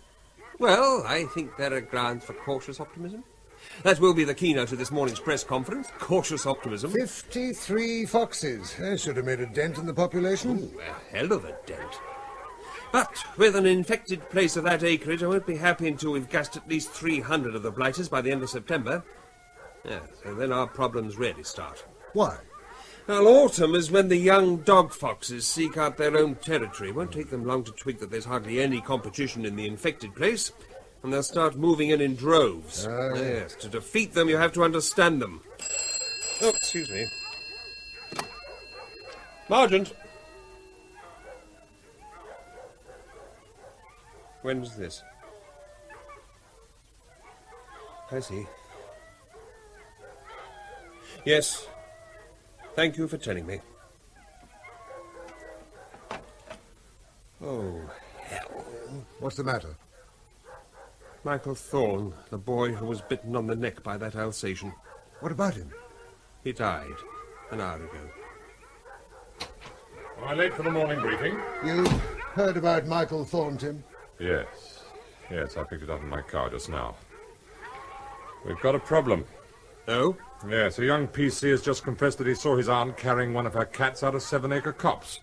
Well, I think there are grounds for cautious optimism. That will be the keynote of this morning's press conference. Cautious optimism. 53 foxes. That should have made a dent in the population. Ooh, a hell of a dent. But with an infected place of that acreage, I won't be happy until we've gassed at least 300 of the blighters by the end of September. Yeah, so then our problems really start. Why? Well, autumn is when the young dog foxes seek out their own territory. It won't take them long to twig that there's hardly any competition in the infected place, and they'll start moving in droves. Yes, to defeat them, you have to understand them. Oh, excuse me. Margent. When's this? I see. Yes. Thank you for telling me. Oh, hell. What's the matter? Michael Thorne, the boy who was bitten on the neck by that Alsatian. What about him? He died an hour ago. Am I late for the morning briefing? You heard about Michael Thorne, Tim? Yes. Yes, I picked it up in my car just now. We've got a problem. Oh? Yes, a young PC has just confessed that he saw his aunt carrying one of her cats out of 7-acre copse.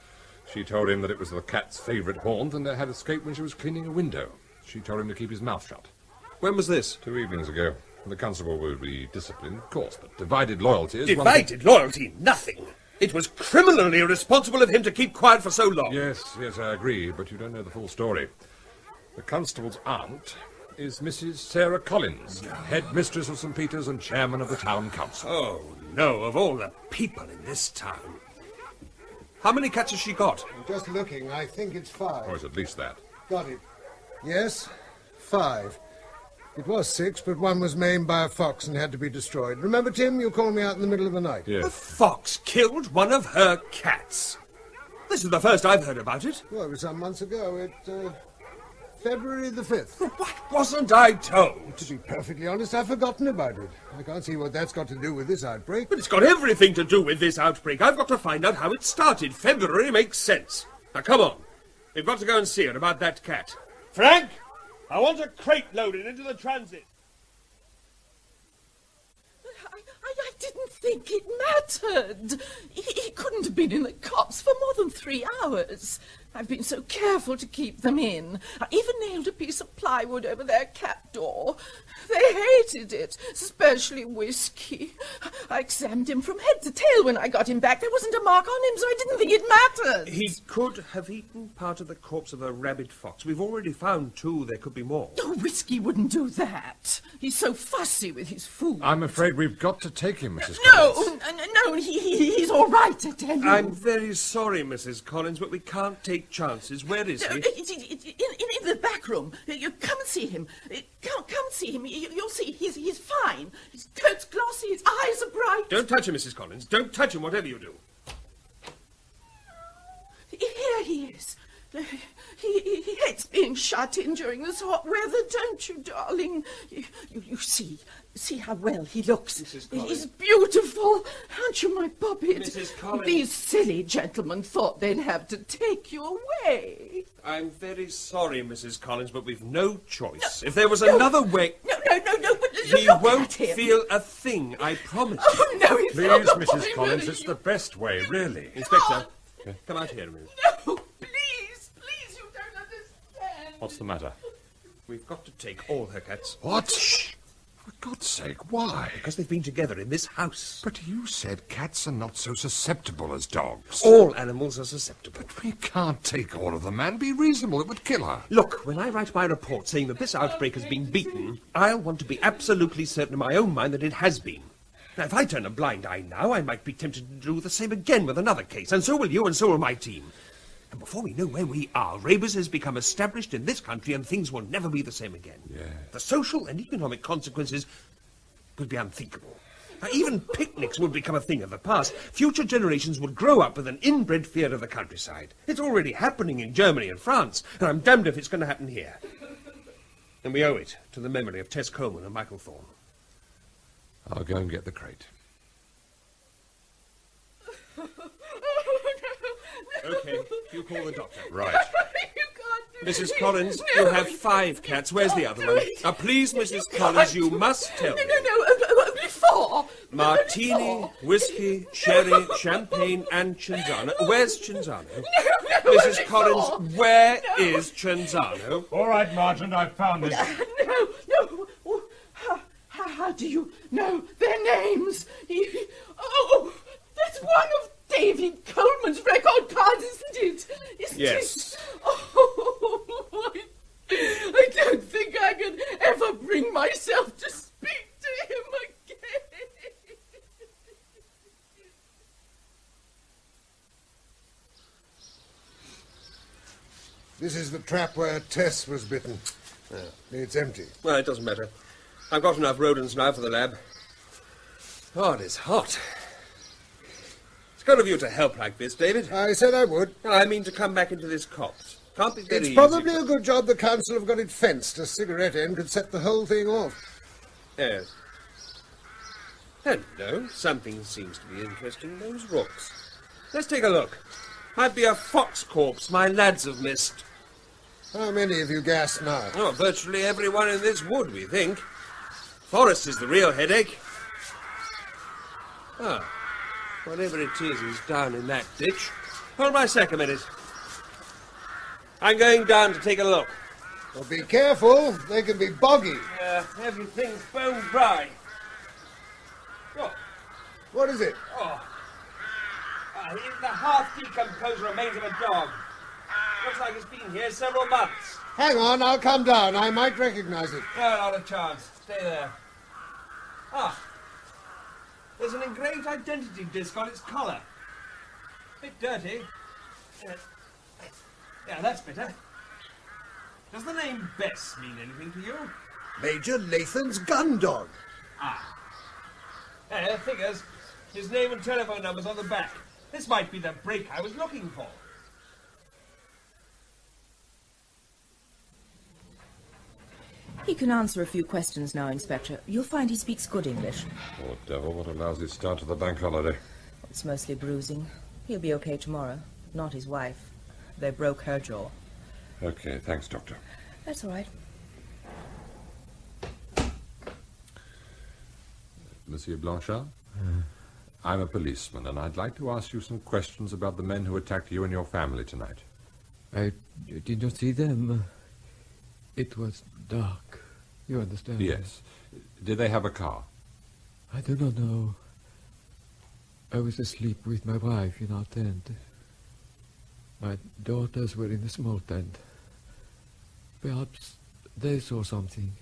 She told him that it was the cat's favourite haunt and that it had escaped when she was cleaning a window. She told him to keep his mouth shut. When was this? 2 evenings ago. The constable will be disciplined, of course, but divided loyalty is Divided loyalty? Nothing. It was criminally irresponsible of him to keep quiet for so long. Yes, I agree, but you don't know the full story. The constable's aunt is Mrs. Sarah Collins, head mistress of St. Peter's and chairman of the town council. Oh, no, of all the people in this town. How many cats has she got? I'm just looking. I think it's 5. Or it's at least that. Got it. Yes, 5. It was 6, but one was maimed by a fox and had to be destroyed. Remember, Tim, you called me out in the middle of the night? Yes. A fox killed one of her cats. This is the first I've heard about it. Well, it was some months ago. February the 5th. What wasn't I told? To be perfectly honest, I've forgotten about it. I can't see what that's got to do with this outbreak. But it's got everything to do with this outbreak. I've got to find out how it started. February makes sense. Now, come on. We've got to go and see her about that cat. Frank! I want a crate loaded into the transit. I didn't think it mattered. He couldn't have been in the cops for more than 3 hours. I've been so careful to keep them in. I even nailed a piece of plywood over their cat door. They hated it, especially Whiskey. I examined him from head to tail when I got him back. There wasn't a mark on him, so I didn't think it mattered. He could have eaten part of the corpse of a rabid fox. We've already found 2. There could be more. Oh, Whiskey wouldn't do that. He's so fussy with his food. I'm afraid we've got to take him, Mrs. No, Collins. no, he's all right, I tell you. I'm very sorry, Mrs. Collins, but we can't take chances. Where is he? In the back room. You come and see him. Come see him. You'll see he's fine. His coat's glossy, his eyes are bright. Don't touch him, Mrs. Collins. Don't touch him, whatever you do. Here he is. He hates being shut in during this hot weather, don't you, darling? You see how well he looks. Mrs. Collins. He's beautiful. Aren't you, my puppet? Mrs. Collins. These silly gentlemen thought they'd have to take you away. I'm very sorry, Mrs. Collins, but we've no choice. If there was another way... No, but he look won't at him. feel a thing, I promise. Oh, no, he's not. Please, Mrs. Collins, it's the best way, really. Inspector, come out here a minute. No, please, you don't understand. What's the matter? We've got to take all her cats. What? Shh. For God's sake, why? Because they've been together in this house. But you said cats are not so susceptible as dogs. All animals are susceptible. But we can't take all of them, man. Be reasonable. It would kill her. Look, when I write my report saying that this outbreak has been beaten, I'll want to be absolutely certain in my own mind that it has been. Now, if I turn a blind eye now, I might be tempted to do the same again with another case, and so will you, and so will my team. And before we know where we are, rabies has become established in this country, and things will never be the same again. Yeah. The social and economic consequences would be unthinkable. Now, even picnics would become a thing of the past. Future generations would grow up with an inbred fear of the countryside. It's already happening in Germany and France, and I'm damned if it's going to happen here. And we owe it to the memory of Tess Coleman and Michael Thorne. I'll go and get the crate. Okay, you call the doctor. Right. Mrs. Collins, you have 5 cats. Where's the other one? Now, please, Mrs. Collins, you must tell me. No, only 4. Martini, whiskey, sherry, champagne, and Cinzano. Where's Cinzano? No, Mrs. Collins, where is Cinzano? All right, Margent, I've found it. No. How do you know their names? Oh, that's one of David Coleman's record cards, isn't it? Yes. Oh, I don't think I could ever bring myself to speak to him again. This is the trap where Tess was bitten. It's empty. Well, it doesn't matter. I've got enough rodents now for the lab. Oh, it is hot. It's good of you to help like this, David. I said I would. Well, I mean to come back into this copse. Can't be very It's easy. probably a good job the council have got it fenced. A cigarette end could set the whole thing off. Yes. Hello. Something seems to be interesting in those rocks. Let's take a look. Might be a fox corpse my lads have missed. How many have you gassed now? Oh, virtually everyone in this wood, we think. Forest is the real headache. Ah, whatever it is down in that ditch. Hold my sack a minute. I'm going down to take a look. Well, be careful. They can be boggy. Everything's bone dry. Oh. What is it? Oh. The half-decomposed remains of a dog. Looks like it's been here several months. Hang on, I'll come down. I might recognize it. No, not a chance. Stay there. Ah. There's an engraved identity disc on its collar. Bit dirty. Yeah, that's better. Does the name Bess mean anything to you? Major Lathan's gun dog. Ah. Figures. His name and telephone number's on the back. This might be the break I was looking for. He can answer a few questions now, Inspector. You'll find he speaks good English. Poor devil, what a lousy start to the bank holiday. It's mostly bruising. He'll be okay tomorrow. Not his wife. They broke her jaw. Okay, thanks, Doctor. That's all right. Monsieur Blanchard? I'm a policeman, and I'd like to ask you some questions about the men who attacked you and your family tonight. I did not see them. It was dark. You understand? Yes. Did they have a car? I do not know. I was asleep with my wife in our tent. My daughters were in the small tent. Perhaps they saw something.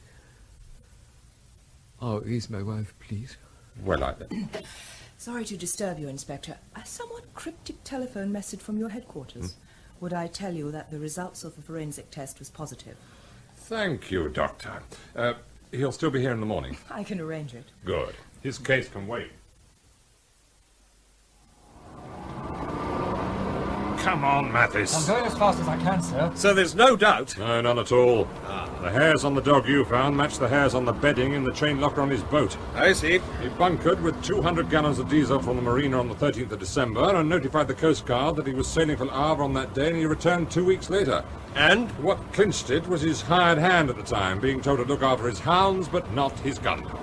Oh, is my wife, please? Well, Sorry to disturb you, Inspector. A somewhat cryptic telephone message from your headquarters. Would I tell you that the results of the forensic test was positive? Thank you, Doctor. He'll still be here in the morning. I can arrange it. Good. His case can wait. Come on, Mathis. I'm going as fast as I can, sir. So there's no doubt? No, none at all. The hairs on the dog you found match the hairs on the bedding in the chain locker on his boat. I see. He bunkered with 200 gallons of diesel from the marina on the 13th of December and notified the Coast Guard that he was sailing for Havre on that day, and he returned 2 weeks later. And? What clinched it was his hired hand at the time, being told to look after his hounds, but not his gun dog.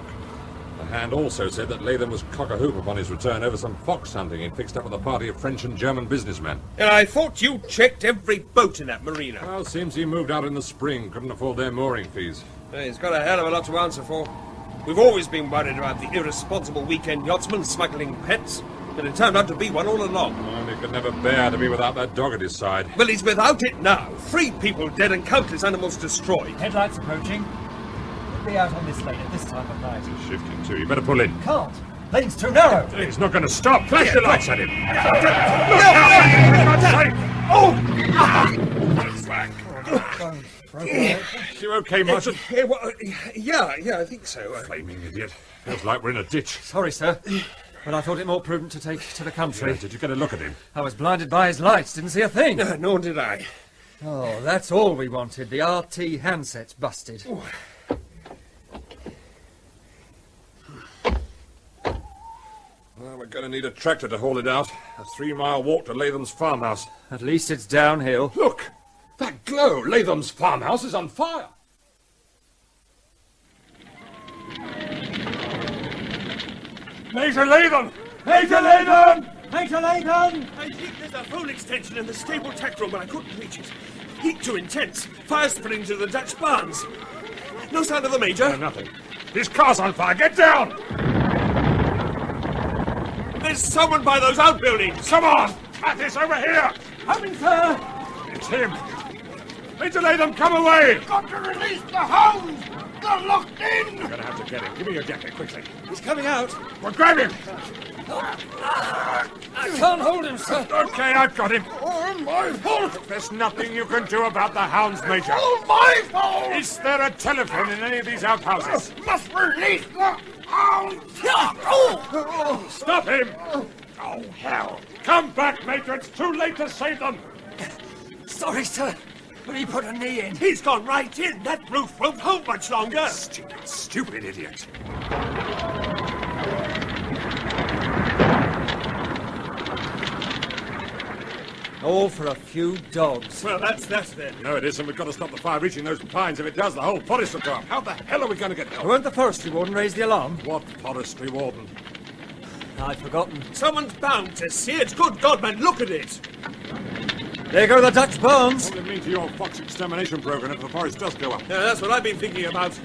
The hand also said that Lathan was cock-a-hoop upon his return over some fox hunting he'd fixed up with a party of French and German businessmen. And I thought you checked every boat in that marina. Well, seems he moved out in the spring, couldn't afford their mooring fees. He's got a hell of a lot to answer for. We've always been worried about the irresponsible weekend yachtsman smuggling pets, but it turned out to be one all along. And he could never bear to be without that dog at his side. Well, he's without it now. 3 people dead and countless animals destroyed. Headlights approaching. Be out on this lane at this time of night. He's shifting too. You better pull in. Can't. Lane's too narrow. He's not going to stop. Flash your lights at him. You okay, Margent? Yeah, I think so. Flaming idiot. Feels like we're in a ditch. Sorry, sir. But I thought it more prudent to take to the country. Yeah, did you get a look at him? I was blinded by his lights. Didn't see a thing. Nor did I. Oh, that's all we wanted. The RT handset's busted. Well, we're going to need a tractor to haul it out. A 3-mile walk to Latham's farmhouse. At least it's downhill. Look! That glow! Latham's farmhouse is on fire! Major Lathan! Major Lathan! Major Lathan! I think there's a phone extension in the stable tack room, but I couldn't reach it. Heat too intense. Fire spreading to the Dutch barns. No sign of the Major? No, nothing. His car's on fire. Get down! There's someone by those outbuildings. Come on! Mathis, over here! Coming, sir! It's him. Major Lathan, come away! Got to release the hounds! They're locked in! You're going to have to get him. Give me your jacket, quickly. He's coming out. Well, grab him! I can't hold him, sir. Okay, I've got him. All my fault! There's nothing you can do about the hounds, Major. All my fault! Is there a telephone in any of these outhouses? Must release the hounds! Stop him! Oh, hell! Come back, Major. It's too late to save them. Sorry, sir. But he put a knee in. He's gone right in. That roof won't hold much longer. Stupid, stupid idiot. All for a few dogs. Well, that's then. No, it isn't. We've got to stop the fire reaching those pines. If it does, the whole forest will go up. How the hell are we going to get help? Won't the forestry warden raise the alarm? What forestry warden? I've forgotten. Someone's bound to see it. Good God, man, look at it. There go the Dutch barns. What will it mean to your fox extermination program if the forest does go up? Yeah, that's what I've been thinking about.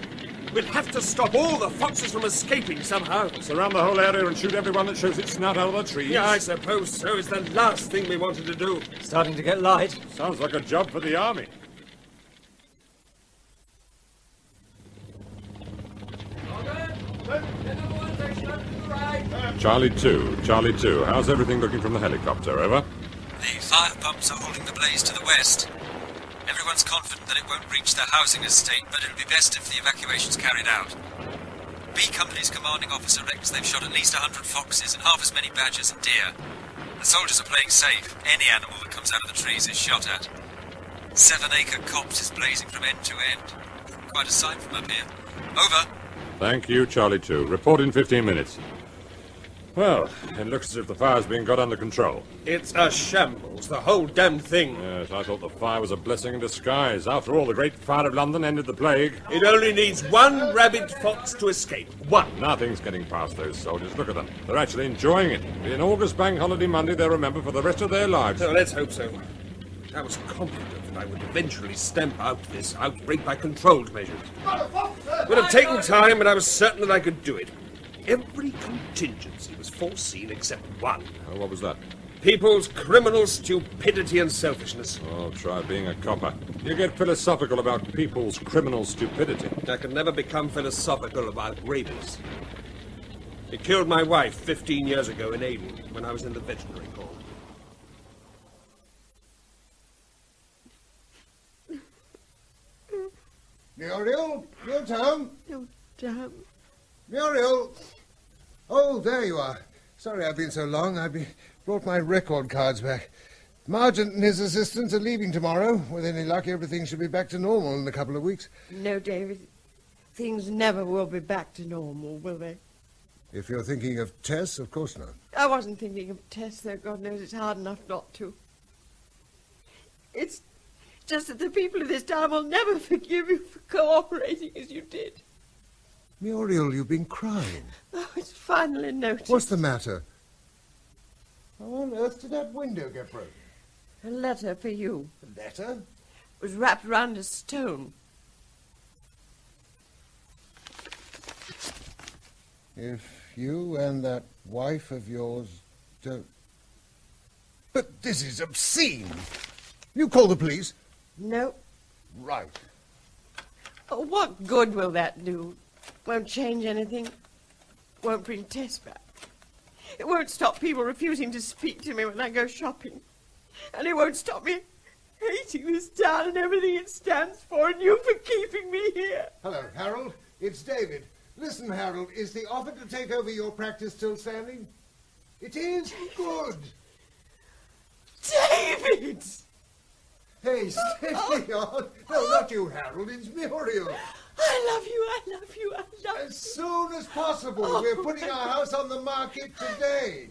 We'll have to stop all the foxes from escaping somehow. Surround the whole area and shoot everyone that shows its snout out of the trees. Yeah, I suppose so. It's the last thing we wanted to do. Starting to get light. Sounds like a job for the army. Charlie 2. How's everything looking from the helicopter? Over? The fire pumps are holding the blaze to the west. Everyone's confident that it won't reach their housing estate, but it'll be best if the evacuation's carried out. B Company's commanding officer reckons they've shot at least 100 foxes and half as many badgers and deer. The soldiers are playing safe. Any animal that comes out of the trees is shot at. 7-acre copse is blazing from end to end. Quite a sight from up here. Over. Thank you, Charlie 2. Report in 15 minutes. Well, it looks as if the fire's being got under control. It's a shambles, the whole damn thing. Yes, I thought the fire was a blessing in disguise. After all, the Great Fire of London ended the plague. It only needs one rabid fox to escape. One. Nothing's getting past those soldiers. Look at them. They're actually enjoying it. It'll be an August Bank Holiday Monday they'll remember for the rest of their lives. Oh, let's hope so. I was confident that I would eventually stamp out this outbreak by controlled measures. It would have taken time, but I was certain that I could do it. Every contingency was foreseen except one. Oh, what was that? People's criminal stupidity and selfishness. Oh, try being a copper. You get philosophical about people's criminal stupidity. I can never become philosophical about rabies. It killed my wife 15 years ago in Aden when I was in the veterinary corps. Muriel, you're home. Oh, damn. Muriel! Oh, there you are. Sorry I've been so long. Brought my record cards back. Margent and his assistants are leaving tomorrow. With any luck, everything should be back to normal in a couple of weeks. No, David. Things never will be back to normal, will they? If you're thinking of Tess, of course not. I wasn't thinking of Tess, though God knows it's hard enough not to. It's just that the people of this town will never forgive you for cooperating as you did. Muriel, you've been crying. Oh, it's finally noticed. What's the matter? How on earth did that window get broken? A letter for you. A letter? It was wrapped round a stone. If you and that wife of yours don't... But this is obscene. You call the police? No. Right. Oh, what good will that do? Won't change anything. Won't bring Tess back. It won't stop people refusing to speak to me when I go shopping. And it won't stop me hating this town and everything it stands for, and you for keeping me here. Hello, Harold. It's David. Listen, Harold, is the offer to take over your practice still standing? It is? Good. David! Hey, steady on. No, not you, Harold. It's Muriel. I love you, I love you, I love you. As soon as possible. We're putting our house on the market today.